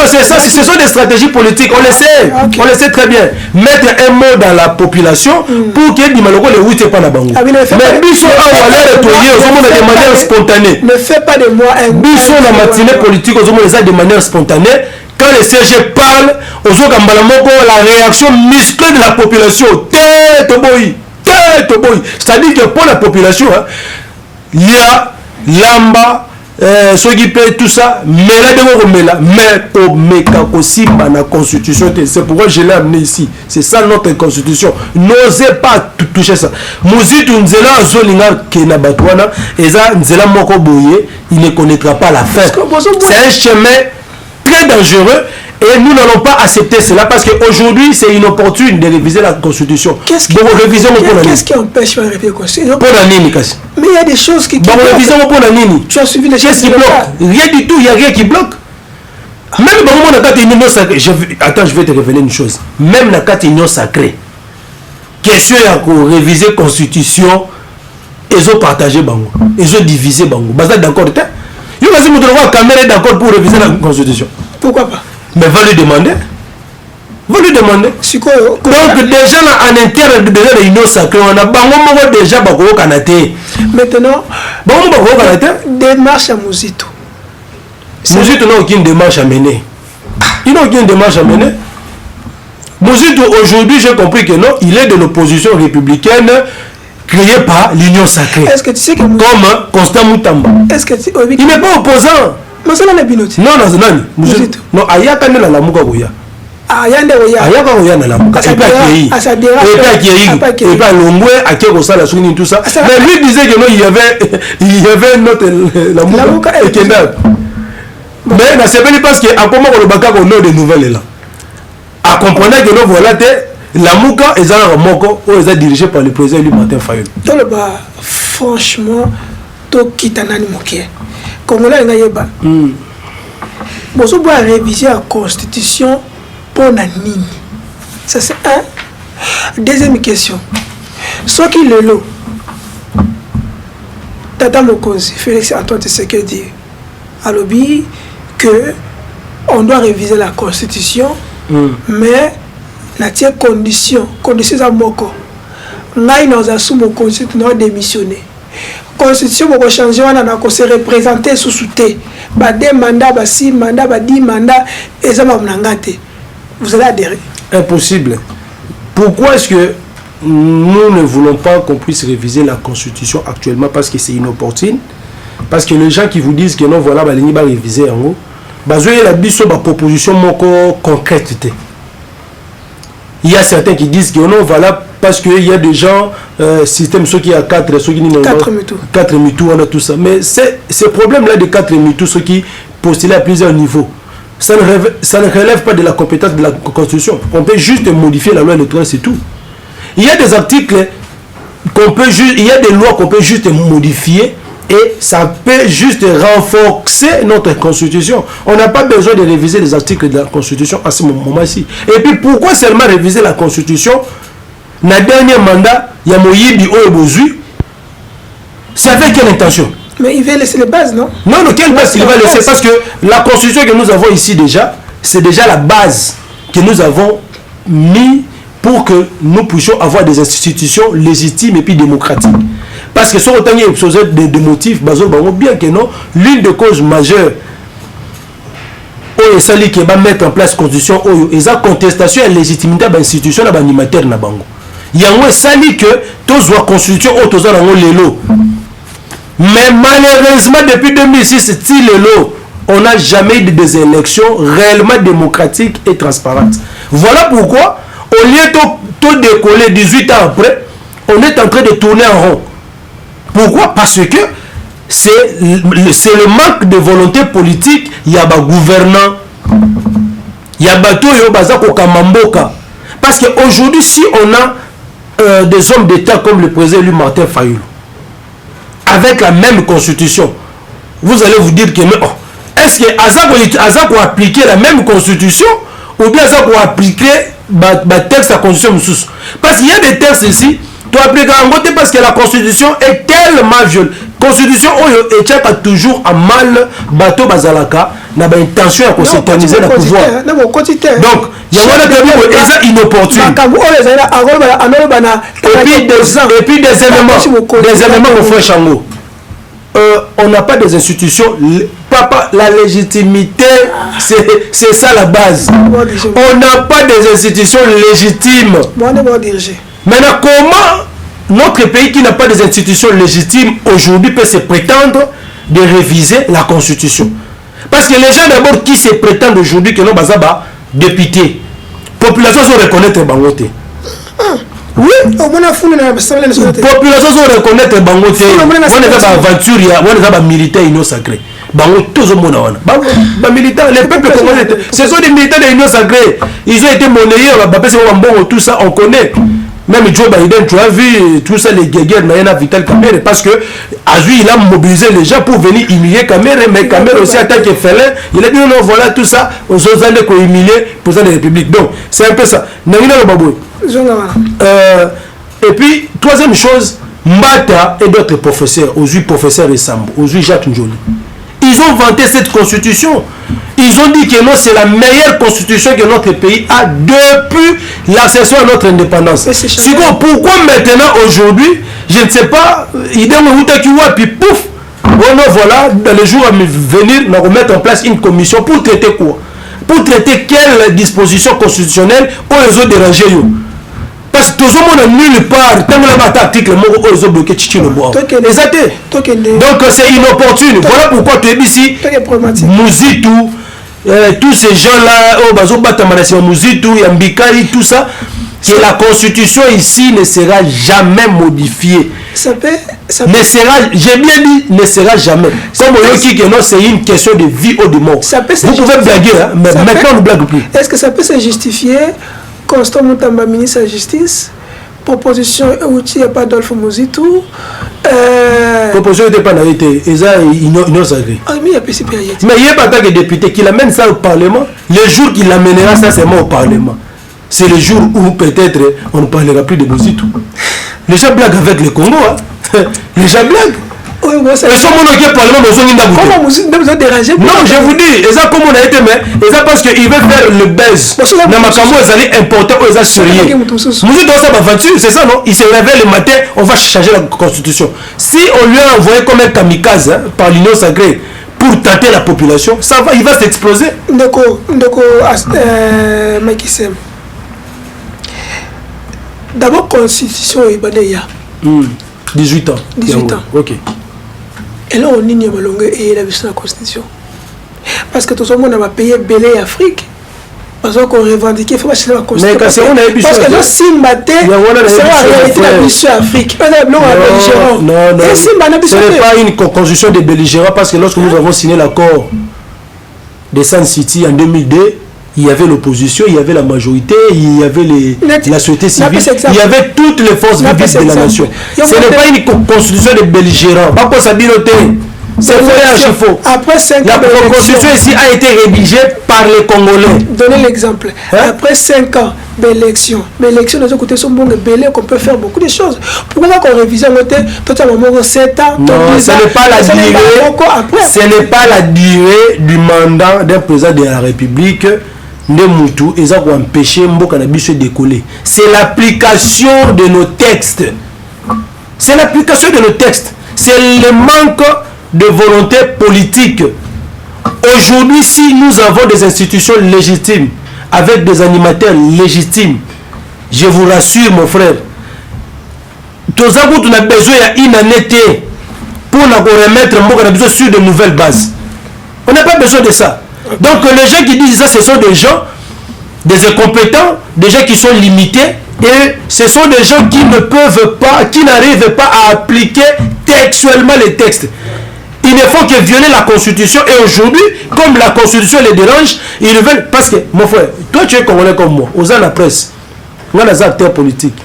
c'est ça, ce sont des stratégies politiques, on le sait, on le sait très bien. Mettre un mot dans la population pour qu'il y ait des malheureux les routes pas la banque. Mais Bissot a l'air de manière spontanée. Ne fais pas de moi un Bissot la matinée politique de manière spontanée. Quand le CG parle, la réaction musclée de la population, tête boy. C'est-à-dire que pour la population, il y a Lamba, Sogipe, tout ça, mais aussi par la constitution. C'est pourquoi je l'ai amené ici. C'est ça notre constitution. N'osez pas toucher ça. Mouzitu Nzela Zolinga Kenabatwana, et ça, Nzela Moko Boye, il ne connaîtra pas la fin. C'est un chemin très dangereux. Et nous n'allons pas accepter cela parce qu'aujourd'hui, c'est inopportune de réviser la Constitution. Qu'est-ce qui empêche de réviser la Constitution? Mais il y a des choses qui bloquent. Tu as suivi les choses qui bloquent. Rien du tout, il n'y a rien qui bloque. Même dans le cas de l'union sacrée, attends, je vais te révéler une chose. Même dans le cas de l'union sacrée, question de réviser la Constitution, ils ont partagé, ils ont divisé. Vous êtes d'accord? Il y a une caméra d'accord pour réviser la Constitution. Pourquoi pas? Mais va lui demander. Donc déjà en interne de l'union sacrée, on a déjà Bako Kanate. Maintenant, démarche à Mouzito. Mouzito n'a aucune démarche à mener. Il n'a aucune démarche à mener. Mouzito aujourd'hui, j'ai compris que non, il est de l'opposition républicaine créée par l'union sacrée. Est-ce que tu sais que comme Constant Moutamba. Est-ce que il n'est pas opposant. Mais ça n'a binoti. Non, non, ayaka ne la muka goya. Ayande goya. Ayaka goya na la muka. Et pas qui et pas l'ongwe à qui ça la souni tout ça. Mais lui disait que non, il y avait notre la muka et Kenda. Mais na c'est pas parce que à comment le baka ko nom de nouvelles là. À comprendre que non voilà la muka est à moko ou est dirigé par le président lui Martin Fayulu. Dans le bas franchement to kitanani moké. Comme là, il y a besoin de réviser la constitution pour la nini. Ça, c'est un. Deuxième question. Ce qui le lot, Tata Mokonzi, Félix Antoine Tshisekedi, a lobby que on doit réviser la constitution, mais la tienne condition à Moko. Là, nous avons sous mon constitution, nous avons démissionné. Constitution pour changer, on a se représenter sous souté. Des mandats, 6 mandats, 10 mandats, et ça m'a. Vous allez adhérer? Impossible. Pourquoi est-ce que nous ne voulons pas qu'on puisse réviser la constitution actuellement parce que c'est inopportune. Parce que les gens qui vous disent que non, voilà, bah, va réviser en haut, bah, la proposition concrète. Il y a certains qui disent que non, voilà, parce qu'il y a des gens, système, ceux qui a 4, ceux qui n'ont pas 4 MeToo, on a tout ça. Mais ces problèmes-là de 4 MeToo, ceux qui postulent à plusieurs niveaux, ça ne relève pas de la compétence de la Constitution. On peut juste modifier la loi électorale, c'est tout. Il y a des articles il y a des lois qu'on peut juste modifier et ça peut juste renforcer notre Constitution. On n'a pas besoin de réviser les articles de la Constitution à ce moment-ci. Et puis pourquoi seulement réviser la Constitution? Dans le dernier mandat, il y a Moyibi Oyebozui. C'est avec quelle intention? Mais il va laisser les bases, non? Non, quelle base il va laisser? Parce que la Constitution que nous avons ici déjà, c'est déjà la base que nous avons mis pour que nous puissions avoir des institutions légitimes et puis démocratiques. Parce que si on a des motifs, bien que non, l'une des causes majeures où il qui va mettre en place la constitution, et la contestation et la légitimité de l'institution animateur. Il y a un sali que tous la constitution ou tous l'élo. Mais malheureusement, depuis 2006, on n'a jamais eu des élections réellement démocratiques et transparentes. Voilà pourquoi, au lieu de décoller 18 ans après, on est en train de tourner en rond. Pourquoi? Parce que c'est le manque de volonté politique. Il y a des gouvernants, il y a des parce qu'aujourd'hui, si on a des hommes d'État comme le président élu Martin Fayulu, avec la même constitution, vous allez vous dire que est-ce que Azako a appliqué la même constitution ou bien Azako a appliqué le texte de la constitution? Parce qu'il y a des textes ici. Tu appliques en côté parce que la constitution est tellement violée. La constitution est toujours à mal bateau bazalaka n'a pas intention à s'éterniser le pouvoir. Donc il y a des inopportunes. Et puis des éléments au frère Chango. On n'a pas des institutions. Papa, la légitimité, c'est ça la base. On n'a pas des institutions légitimes. Maintenant, comment notre pays qui n'a pas des institutions légitimes aujourd'hui peut se prétendre de réviser la Constitution? Parce que les gens d'abord qui se prétendent aujourd'hui que nous sommes députés, la population se reconnaître Bangote. Oui, population se reconnaître Bangote. On est dans l'aventure, on est dans militaire union sacrée. Les peuples congolais, ce sont des militaires de l'Union sacrée. Ils ont été monnayés, tout ça, on connaît. Même Joe Biden, tu as vu tout ça, les guerres, Vital Kamere, parce que Azui, il a mobilisé les gens pour venir humilier Kamere, mais Kamere aussi, en tant que félin, il a dit non, voilà tout ça, aux autres années qu'on humilier le président de la République. Donc, c'est un peu ça. Et puis, troisième chose, Mbata et d'autres professeurs, aux professeurs Ressambo, aux Jacques Njoli, ils ont vanté cette constitution. Ils ont dit que non, c'est la meilleure constitution que notre pays a depuis l'accession à notre indépendance. Pourquoi maintenant, aujourd'hui, je ne sais pas, il puis pouf, voilà, dans les jours à venir, on va mettre en place une commission pour traiter quoi? Pour traiter quelle disposition constitutionnelle ils ont dérangé. Parce que tout le monde nulle part, tant que l'article, ils ont bloqué Tchino Bois. Donc c'est inopportune. Voilà pourquoi tu es ici, Mouzitou, tous ces gens-là, Mouzitou, Yambikari, tout ça, que la constitution ici ne sera jamais modifiée. J'ai bien dit, ne sera jamais. Comme on dit que non, c'est une question de vie ou de mort. Vous pouvez blaguer, hein, mais maintenant on ne blague plus. Est-ce que ça peut se justifier? Constant Moutamba, ministre de la Justice, proposition outil, il n'y a pas Adolphe Mouzitou. Proposition n'était pas été, et ça, ils n'ont sacré. Mais il n'y a pas tant que député qui amène ça au Parlement. Le jour qu'il l'amènera, ça c'est moi au Parlement. C'est le jour où peut-être on ne parlera plus de Mouzitou. Les gens blaguent avec le Congo. Hein. Les gens blaguent. Et ça, comment vous avez dérangé? Non, je vous dis, et ça, comme on a été, mais et ça parce qu'il veut faire le buzz. Dans ma camo, ils allaient importer, ils allaient surveiller. Nous doit ça aventure, c'est ça, non? Il se réveille le matin, on va changer la constitution. Si on lui a envoyé comme un kamikaze hein, par l'Union sacrée pour tenter la population, ça va, il va s'exploser. Ndeko, Makisem. D'abord, constitution est banée. 18 ans. 18 ans. Ok. Et là, on y a et la constitution. Parce que tout le monde a payé Belé Afrique. Parce qu'on revendique, il faut pas la constitution. Mais parce que là, si matin, c'est la réalité de la mission Afrique. Non, ce n'est pas une constitution de belligérants parce que lorsque nous avons signé l'accord de Sun City en 2002, il y avait l'opposition, il y avait la majorité, il y avait la société civile, il y avait toutes les forces vives de la nation. Ce n'est pas une constitution de belligérants. Pas pour sa biloté. C'est faux. Après 5 ans, la constitution ici a été rédigée par les Congolais. Donnez l'exemple. Après 5 ans d'élection, mais l'élection de ce côté sont bons belés qu'on peut faire beaucoup de choses. Pourquoi qu'on révise en côté tout à moment 7 ans? Non, ce n'est pas la durée. Ce n'est pas la durée du mandat d'un président de la République. Nemoutou, ils ont empêché Mboka na biso décoller. C'est l'application de nos textes. C'est l'application de nos textes. C'est le manque de volonté politique. Aujourd'hui, si nous avons des institutions légitimes, avec des animateurs légitimes, je vous rassure, mon frère, tous les gens ont besoin d'une année pour remettre Mboka na biso sur de nouvelles bases. On n'a pas besoin de ça. Donc les gens qui disent ça, ce sont des gens, des incompétents, des gens qui sont limités, et ce sont des gens qui ne peuvent pas, qui n'arrivent pas à appliquer textuellement les textes. Ils ne font que violer la Constitution, et aujourd'hui, comme la Constitution les dérange, ils veulent, parce que, mon frère, toi tu es congolais comme moi, aux la presse, on a des acteurs politiques.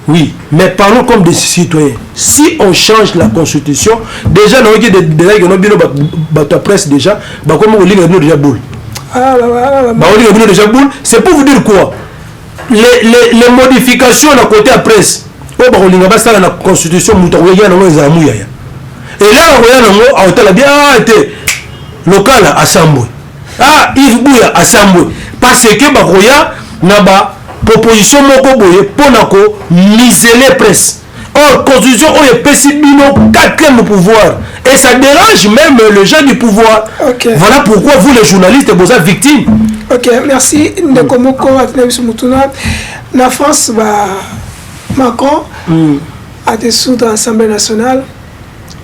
Oui, mais parlons comme des citoyens. Si on change la constitution, déjà, nous avons des presse déjà, c'est pour vous dire quoi? Les modifications à côté à presse, la constitution, et là, on a bien été local à Sambou. Ah, Yves Bouya à Sambou. Parce que Baroya n'a pas proposition moko boye ponako miseler presse. Or constitution est possiblement 4e pouvoir et ça dérange même les gens du pouvoir. Okay. Voilà pourquoi vous les journalistes vous êtes victimes. OK, merci Ndekomoko Atnebisumutuna. La France va Macron a dissoudre l'Assemblée nationale.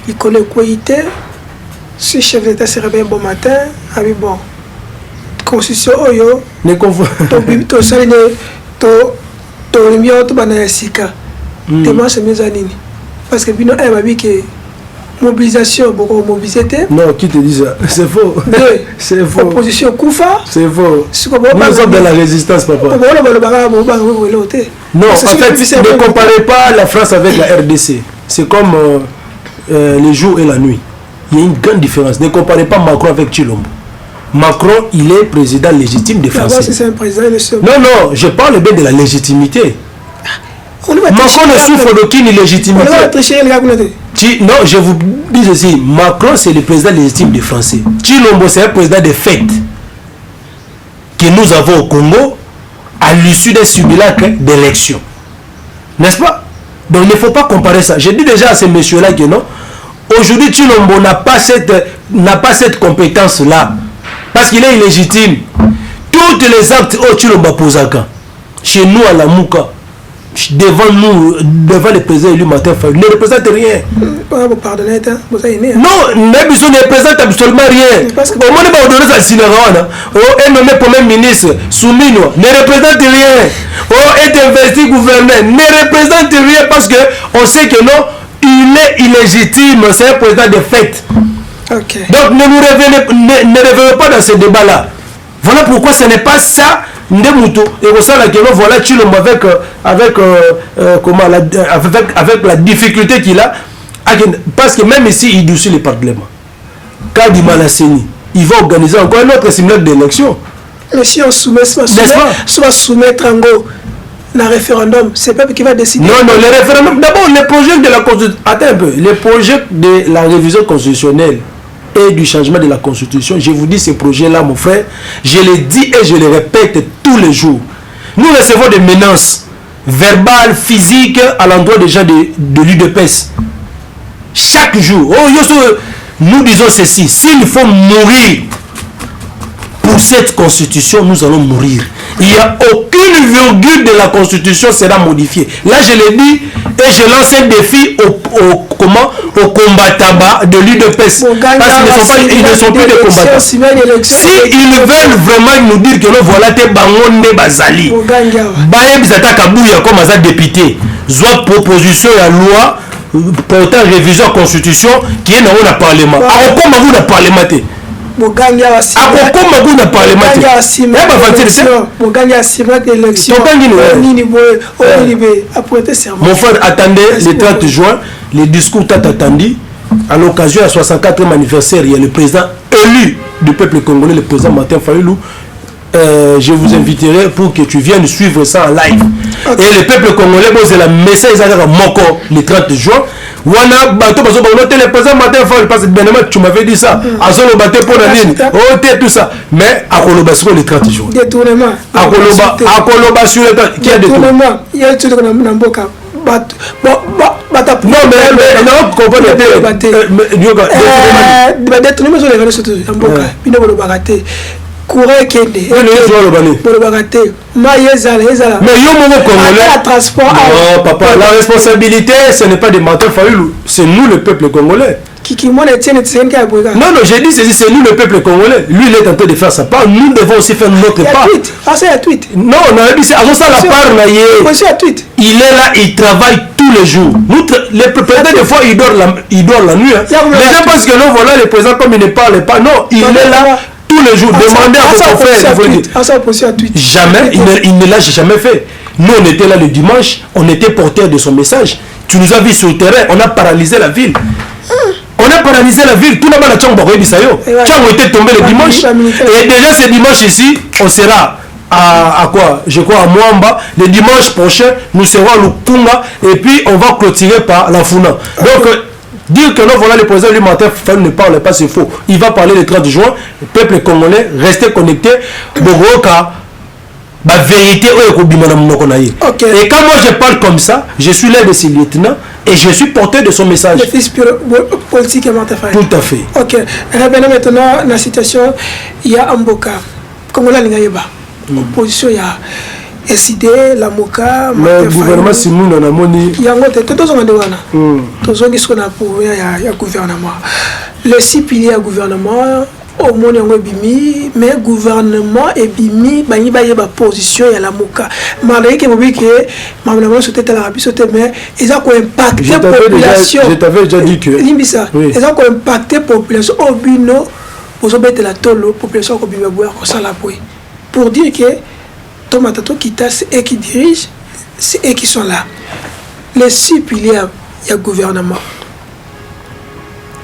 Il connaît quoi il était. Si chef d'État se réveille bon matin, ah oui bon. Constitution oyo ne confond to saline to mbio to bana sika tellement c'est mes années parce que bino elle m'a dit que mobilisation beaucoup mobilisé. Non, qui te dit ça? C'est faux. C'est faux. Opposition Koufa. C'est faux. Nous sommes dans la résistance, papa. Non, en fait, ne comparez pas la France avec la RDC. C'est comme les jours et la nuit. Il y a une grande différence. Ne comparez pas Macron avec Tshilombo. Macron, il est président légitime des Français. C'est un président, non, je parle bien de la légitimité. Macron ne souffre d'aucune illégitimité. Non, je vous dis ceci. Macron, c'est le président légitime des Français. Tshilombo, c'est un président de fait que nous avons au Congo à l'issue d'un simulacre d'élection. N'est-ce pas? Donc, il ne faut pas comparer ça. J'ai dit déjà à ces messieurs-là que non. Aujourd'hui, Tshilombo n'a pas cette compétence-là. Parce qu'il est illégitime. Tous les actes au Tshilombo Posaka, chez nous à la Mouka, devant nous, devant les présidents élus matin, ne représente rien. Non, ne représente absolument rien. Au moins, on donne ça à nommé premier ministre, Soumino, ne représente rien. Est investi gouverneur, ne représente rien parce qu'on sait que non, il est illégitime, c'est un président de fait. Okay. Donc ne revenez pas dans ce débat-là. Voilà pourquoi ce n'est pas ça. Et ça, voilà Tshilombo avec la difficulté qu'il a. Parce que même ici, il dissout le Parlement. Quand il Malasseni, il va organiser encore un autre simulacre d'élection. Mais si on soumet, soit soumettre en gros le référendum, c'est le peuple qui va décider. Non, le référendum. D'abord, le projet de la Constitution. Attends un peu. Le projet de la révision constitutionnelle et du changement de la Constitution, je vous dis ce projet-là, mon frère, je le dis et je le répète tous les jours. Nous recevons des menaces verbales, physiques à l'endroit des gens de l'UDPS. Chaque jour. Nous disons ceci, s'il faut mourir pour cette Constitution, nous allons mourir. Il n'y a aucune virgule de la Constitution sera modifiée. Là, je l'ai dit et je lance un défi aux combattants de l'UDPS. Parce qu'ils ne sont plus des combattants. Si ils veulent vraiment nous dire que nous voilà tes bangonde bazali. Baye bizata kabouya comme ça député. Soit proposition à loi portant révision à la Constitution qui est dans le Parlement. Alors comment vous le Parlement? Muganga na parlement mon frère, attendez le 30 juin le discours attendu à l'occasion du 64e anniversaire. Il y a le président élu du peuple congolais, le président Martin Fayulu. Je vous inviterai pour que tu viennes suivre ça en live. Et le peuple congolais, c'est la message Moko le 30 juin. Wana bato bazo ba noter le président Martin Fayulu parce que Benema tu m'avais dit ça. Azolo baté pour la ligne. Oh tout ça. Mais akoloba sur le 30 juin. Détournement. Akoloba sur le 30 qui a détournement. Il y a tout dans mboka. Non mais non comprendre détournement sur les réseaux sociaux mboka. Bino ko baraté. Courir kende mais yo mon congolais transport non papa la responsabilité ce n'est pas de Martin Fayulu, c'est nous le peuple congolais. Non non, j'ai dit ceci, c'est nous le peuple congolais. Lui il est en train de faire sa part, nous devons aussi faire notre part. Non, on a dit c'est avant ça la part il est là, il travaille tous les jours. Peut-être des fois il dort la nuit. Les gens pensent que non voilà le président comme il ne parle pas. Non, il est là tous les jours. Demandez à vos confrères. Jamais, il ne l'a jamais fait. Nous, on était là le dimanche, on était porteurs de son message. Tu nous as vu sur le terrain, on a paralysé la ville. On a paralysé la ville. Tout le monde a été tombé le dimanche. Et déjà ce dimanche ici, on sera à quoi? Je crois à Mwamba. Le dimanche prochain, nous serons à Lukunga. Et puis, on va clôturer par la Funa. Donc, dire que non, voilà le président du Martin Fayulu ne parle pas, c'est faux. Il va parler le 30 juin. Le peuple congolais, restez connectés. Boroka, la vérité, et quand moi je parle comme ça, je suis l'un de ses lieutenants et je suis porteur de son message. Le fils politique est Martin Fayulu. Tout à fait. Ok. Revenons maintenant dans la situation. Il y a Mboka. Congolais, il y a opposition, il y a SID, la Moka, le gouvernement Simon dans la monnaie. Il y a un autre, tout le monde. Tout le monde qui sont pour le gouvernement. Le 6 piliers du gouvernement, au monde bimi, mais le gouvernement est bimi, il y a une position, il y a la Moka. Malgré que vous voyez que le c'était la Rabie, mais ils ont impacté la population. Je t'avais déjà dit que. Ils ont impacté la population au bino, pour mettre la tolo, la population au bino, pour dire que Tomatato qui tasse et qui dirige, c'est eux qui sont là. Les 6 piliers, il y a le gouvernement.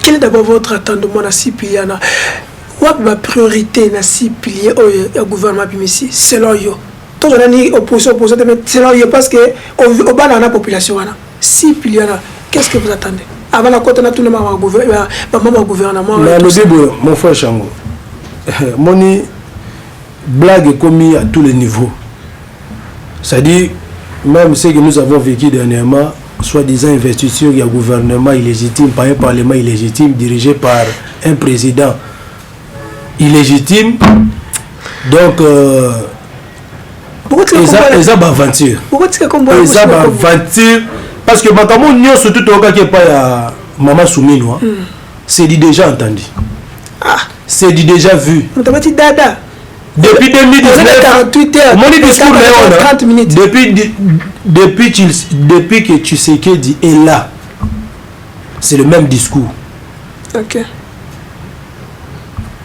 Quel est d'abord votre attendement dans 6 piliers? Quelle est la priorité dans 6 piliers au gouvernement ici? Selon vous. Tout le monde est opposé, mais selon vous, parce que au bas de la population, 6 piliers, qu'est-ce que vous attendez? Avant la côte, on a tout le monde au gouvernement. Mon frère Chango, mon blague est commise à tous les niveaux. C'est-à-dire, même ce que nous avons vécu dernièrement, soi-disant investiture, il y a un gouvernement illégitime, par un parlement illégitime, dirigé par un président illégitime. Donc, ils ont aventure. Ils ont aventure. Parce que maintenant, nous, surtout au cas qui n'est pas Maman Soumino, c'est déjà entendu. C'est déjà vu. Depuis 2019, mon discours depuis que Tshisekedi est là, c'est le même discours. Okay.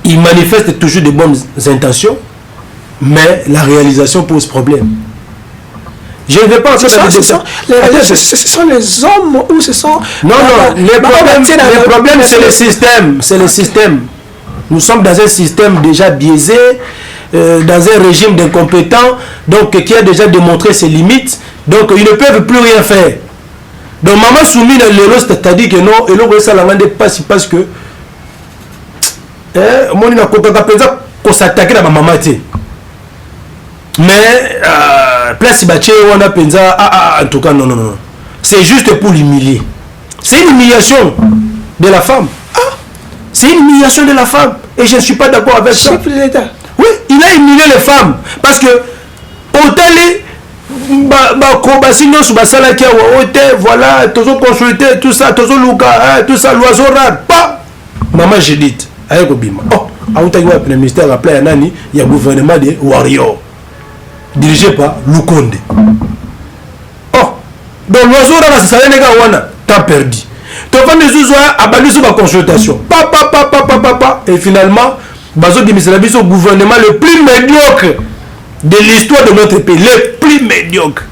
Il manifeste toujours de bonnes intentions, mais la réalisation pose problème. Je ne vais pas... Ce sont les hommes ou ce sont... Non, le problème c'est le système. C'est le système. Nous sommes dans un système déjà biaisé, dans un régime d'incompétents, donc qui a déjà démontré ses limites, donc ils ne peuvent plus rien faire. Donc Maman Soumi dans le lot, c'est-à-dire que non, et l'on ça la rende pas si parce que moi n'a qu'on s'attaquer à ma maman. Mais place bâché on a pensé en tout cas non. C'est juste pour l'humilier. C'est une humiliation de la femme. C'est une humiliation de la femme et je ne suis pas d'accord avec ça. Chef de l'État. Oui, il a humilié les femmes parce que otali bakrobasi nyonso basalaki awa ote voilà tozoconsulte tout ça tozoluka tout ça l'oiseau rare pa mama Judith aye kobima autaki wapi na ministère ya plan ya nani ya gouvernement de Warrior dirigé par Lukonde. Donc l'oiseau rare ça n'est pas wana temps perdu. Donc on les uso abandi sur la consultation pa et finalement bazo démissionner au gouvernement le plus médiocre de l'histoire de notre pays, le plus médiocre.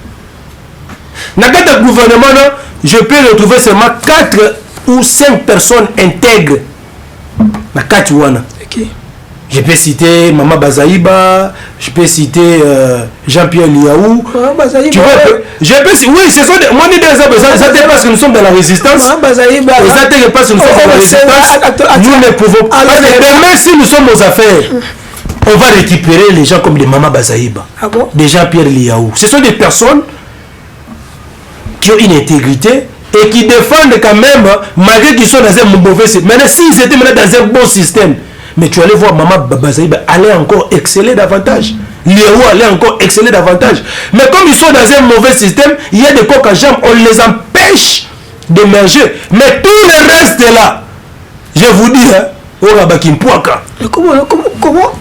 Dans le gouvernement, je peux retrouver seulement 4 ou 5 personnes intègres. Dans 4 wana. Je peux citer Mama Bazaïba, je peux citer Jean-Pierre Liaou. Tu vois, je peux citer, oui, ce sont des. Moi, je dis ça parce que nous sommes dans la résistance. Ça parce que nous sommes dans la résistance. Nous ne pouvons pas. Même si nous sommes aux affaires, on va récupérer les gens comme des Mama Bazaïba, des Jean-Pierre Liaou. Ce sont des personnes qui ont une intégrité et qui défendent quand même, malgré qu'ils sont dans un mauvais système. Maintenant, s'ils étaient maintenant dans un bon système, mais tu allais voir Mama Bazaïba aller encore exceller davantage. Liaou allait encore exceller davantage. Mais comme ils sont dans un mauvais système, il y a des coques à jambes, on les empêche d'émerger. Mais tout le reste est là. Je vous dis, Comment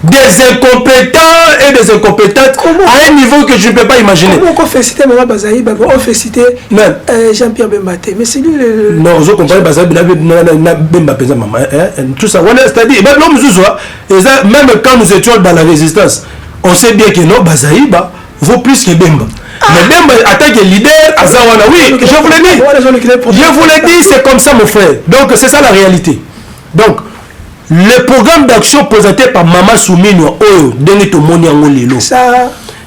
des incompétents et des incompétentes à un niveau que je ne peux pas imaginer. Comment on fait citer Mama Bazaïba, on fait citer Jean-Pierre Bembaté. Mais c'est lui le... Non, vous comprenez Bazaïba, tout ça. C'est-à-dire, même quand nous étions dans la résistance, on sait bien que non, Bazaïba vaut plus que Bemba. Mais Bemba, en tant que leader, Azawana, oui, je vous l'ai dit. Je vous l'ai dit, c'est comme ça, mon frère. Donc, c'est ça la réalité. Donc, le programme d'action présenté par Mama Soumino,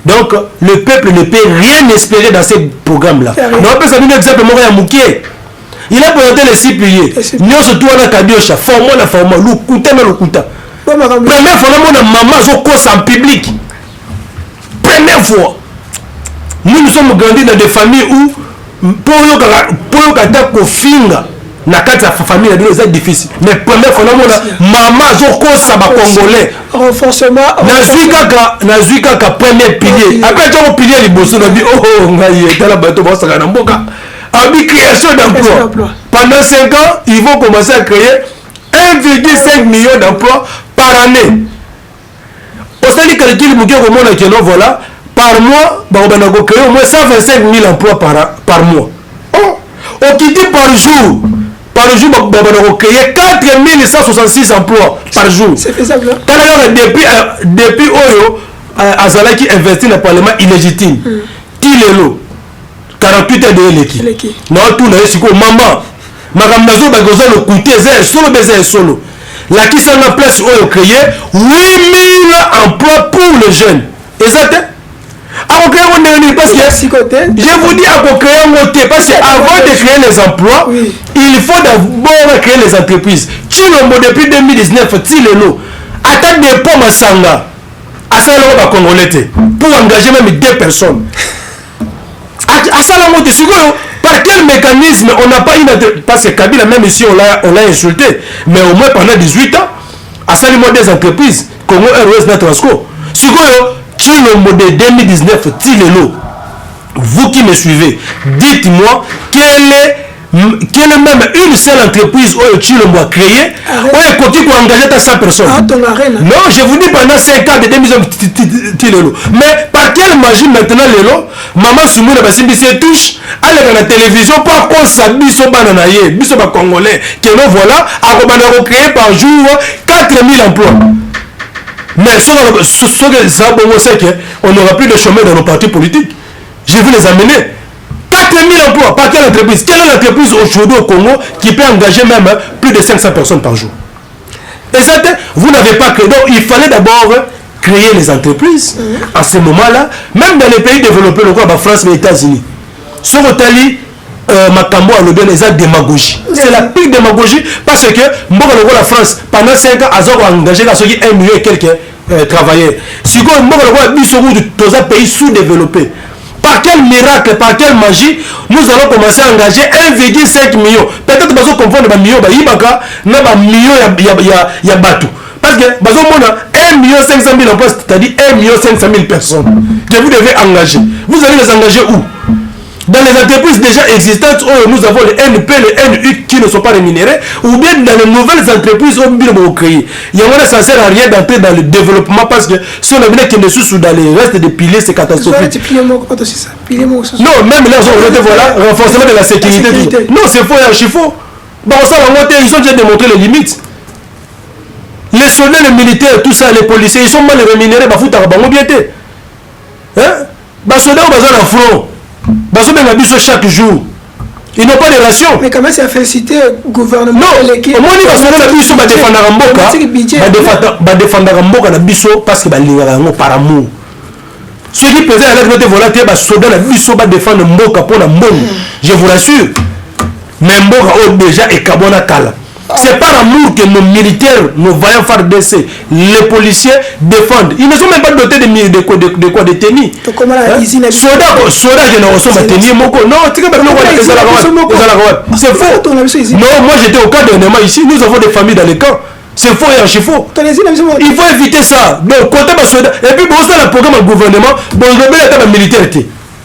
donc le peuple ne peut rien espérer dans ce programme-là. On peut savoir un exemple, il a présenté les 6 piliers. Nous sommes tous à la Kadiocha, formons la forme, l'oukuta. Première fois, Maman Zoko en public. Première fois. Nous sommes grandis dans des familles où, pour le finga. Na kati ya famille ndio c'est difficile mais première fois maman zoko sa ba congolais renforcement nazui kaka premier pilier après tu pilier liboso na bi ngai tala bato ba saka na mboka abi création d'emploi pendant 5 ans ils vont commencer à créer 1,5 million d'emplois par année au sein du calcul muke ko mona que non voilà par mois ba ba na ko créer au moins 125 000 emplois par mois au qui dit par jour, on a créé 4166 emplois par jour. C'est faisable. Depuis Oyo, Azala qui investit dans le Parlement illégitime. Tilelo, 48 heures de l'équipe. Non, tout le monde, maman. Madame Nazo Bagozo le coûté, c'est solo. La qui s'en a place Oyo créé 8000 emplois pour les jeunes. Exactement. Parce que je vous dis à créer un côté parce qu'avant de créer les emplois, il faut d'abord créer les entreprises. Chilombo depuis 2019, Tilelo, attaque des pommes à Sanga, à Salomon Congolais, pour engager même 2 personnes. À Salomon de Sugo, par quel mécanisme on n'a pas une parce que Kabila même ici on l'a insulté, mais au moins pendant 18 ans, à Salomon des entreprises, Congo Airways Natrasco, Sugo. Chilombo de 2019, Tilelo, vous qui me suivez, dites-moi quelle est même une seule entreprise où Chilombo a créé, où il continue pour engager 100 personnes. Non, je vous dis pendant 5 ans de 2019, Tilelo. Mais par quelle magie maintenant, Lelo, Maman Soumouna Basimbi se touche à la télévision pour qu'on s'habille sur Bananaye, Biso Congolais, que nous voilà, à créer par jour 4000 emplois. Mais on n'aura plus de chemin dans nos partis politiques. Je vais les amener. 4000 emplois par quelle entreprise? Quelle est l'entreprise aujourd'hui au Congo qui peut engager même plus de 500 personnes par jour? Et ça, vous n'avez pas créé. Donc il fallait d'abord créer les entreprises. À ce moment-là, même dans les pays développés, le la France et les États-Unis, sur l'Italie, Makambo a le démagogie. C'est la pire démagogie parce que la France, pendant 5 ans, a engagé 1 million et quelques travailleurs. Si vous avez un pays sous-développé, par quel miracle, par quelle magie, nous allons commencer à engager 1,5 million. Peut-être que vous confondez les millions, il y a millions de bateaux. Parce que, 1 500 000 emplois, c'est-à-dire 1 500 000 personnes que vous devez engager. Vous allez les engager où? Dans les entreprises déjà existantes, nous avons les NP, les NU qui ne sont pas rémunérés, ou bien dans les nouvelles entreprises où nous avons créé. Il y a ça ne sert à rien d'entrer dans le développement parce que si on a bien qu'il sous dans les restes des piliers, c'est catastrophique. Non, même là, voilà, renforcement de la sécurité. Non, c'est faux et archi-faux. Bon, ça, ils ont déjà démontré les limites. Les soldats, les militaires, tout ça, les policiers, ils sont mal rémunérés, bah foutre à bien. Hein? Bah soldats, on va dans le front. Bazo ben abiso chaque jour. Ils n'ont pas de ration. Mais comment c'est à féliciter le gouvernement? Non, au moins ils vont faire biso ba défendre Mboka. Ba défendre Mboka na biso parce que ba lingaka ngo par amour. Ceux qui pesaient à l'aide de volonté ba soda na biso ba défendre Mboka pour la mbongo. Je vous rassure. Mais Mboka a déjà et kabona kala. C'est par amour que nos militaires, nos vaillants phares d'essai, les policiers défendent. Ils ne sont même pas dotés de quoi de tennis. Soda génération va tenir mon co. Non, c'est faux. Non, moi j'étais au camp dernièrement ici. Nous avons des familles dans les camps. C'est faux et archi faux. Il faut éviter ça. Donc, côté soda. Et puis, bon, ça, le programme du gouvernement, bon, le bien est militaire.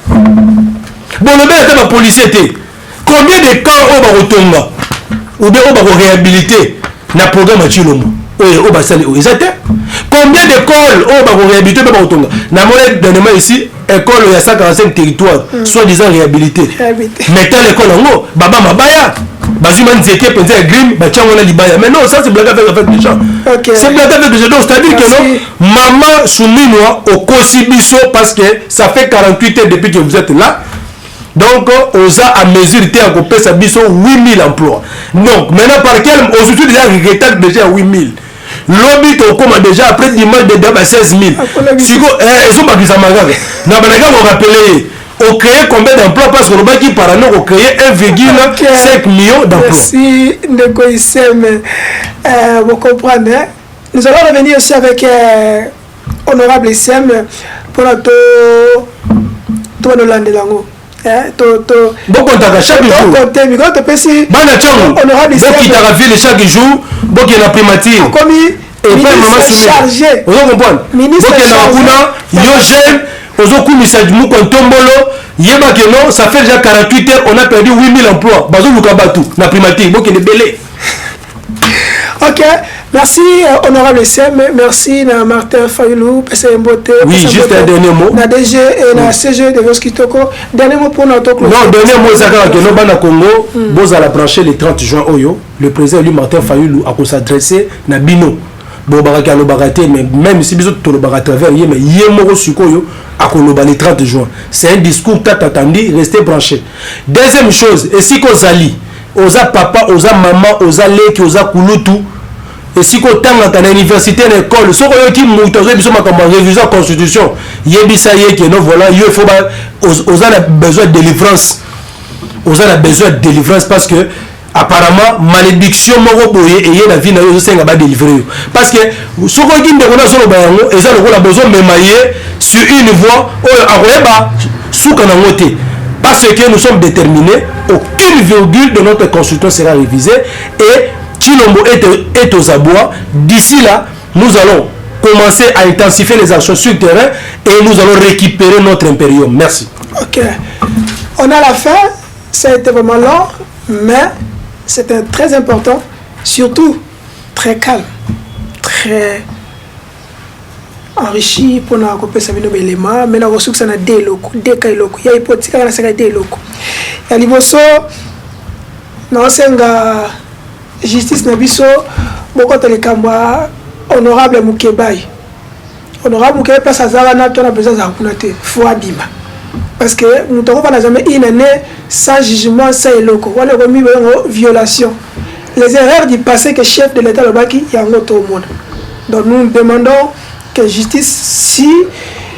Bon, le bien est policier. Combien de camps on va retourner? Ou bien on va réhabiliter le programme à Chilombo. Combien d'écoles on va réhabiliter? Dans mon dernièrement ici, école il y a 145 territoires, soi-disant réhabilités. Mais telle école en haut, Baba Mabaya, Bazuman Zeke, Penza Grim, Bachangola Libaya. Mais non, ça c'est blague avec les gens. C'est blague avec les gens. Donc c'est-à-dire que non, maman Souminoa au Kosibiso parce que ça fait 48 heures depuis que vous êtes là. Donc, on a à mesure à couper sa biso 8000 emplois. Donc, maintenant, par quel aujourd'hui déjà regretté déjà 8000. L'obit au commun déjà après dimanche de débat 16 000. Si ils sont pas plus à magasin. Non, mais les gars vont rappeler. On crée combien d'emplois parce qu'on va qui par an on crée 1,5 million d'emplois. Merci Ndeko Issem. Vous comprenez. Nous allons revenir aussi avec honorable Issem pour notre Hollande Lango. Chaque jour, il la primature. Ministre chargé. Ça fait déjà 48 heures, on a perdu 8000 emplois. La primature, ok, merci honorable Issem, merci à Martin Fayoulou, PC Mbote. Oui, juste un dernier mot. Na DG et na CG de Voskitoko. Dernier mot pour notre clôture. Non, dernier mot, c'est que nous sommes Congo, nous allons brancher le 30 juin Oyo. Le président élu Martin Fayoulou a s'adresser à Bino. Bon, mais même si nous sommes à travers, mais Yemoro Sukoyo a le 30 juin. C'est un discours qui attendu, restez branché. Deuxième chose, et si qu'on s'allie, oza papa, oza maman, oza leki, oza kulutu, et si qu'on tanga dans l'université, l'école, ce qu'on qui moutorait, bisous ma campagne, réviser la constitution, yebisa yé, que non, voilà, il faut oza a besoin de délivrance. Oza a besoin de délivrance parce que, apparemment, malédiction, moro boye, et yé la vie n'a eu aussi un délivrer. Parce que, ce qu'on dit, on a sur le bayango, et ça, on a besoin de m'émailler sur une voie, sous kanangote. Parce que nous sommes déterminés, aucune virgule de notre constitution sera révisée et Chilombo est aux abois. D'ici là, nous allons commencer à intensifier les actions sur le terrain et nous allons récupérer notre impérium. Merci. Ok. On a la fin. Ça a été vraiment long, mais c'était très important. Surtout, très calme. Très enrichi pour nous accompagner sa vie de l'élément, mais nous avons ça na des locaux, des cas locaux. Il y a hypothèque na ça des locaux. Il y a liboso na senga justice na biso boko to le kamba honorable Mukebai. Honorable Mukebai place azala na to na besoin za kunate faut abima. Parce que nous n'avons pas jamais une année sans jugement, sans locaux. On a remis une violation. Les erreurs du passé que chef de l'État le baki il y a un autre monde. Donc nous demandons que justice si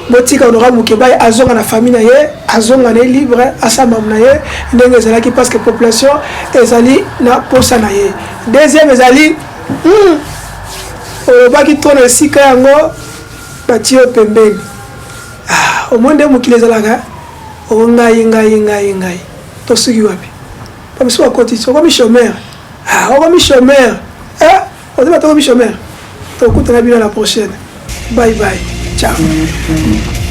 botika honorable Mukebai azonga na famille na ye azonga na libre asa mam na ye ndenge ezalaki parce que population ezali na posa na ye. Deuxième ezali baki tona esika yango batio pembeni au monde mukile ezalaka ngai tosuki wapi pameso akoti comme chômeur comme chômeur on va tomber chômeur to kutana bila la prochaine. bye bye, ciao.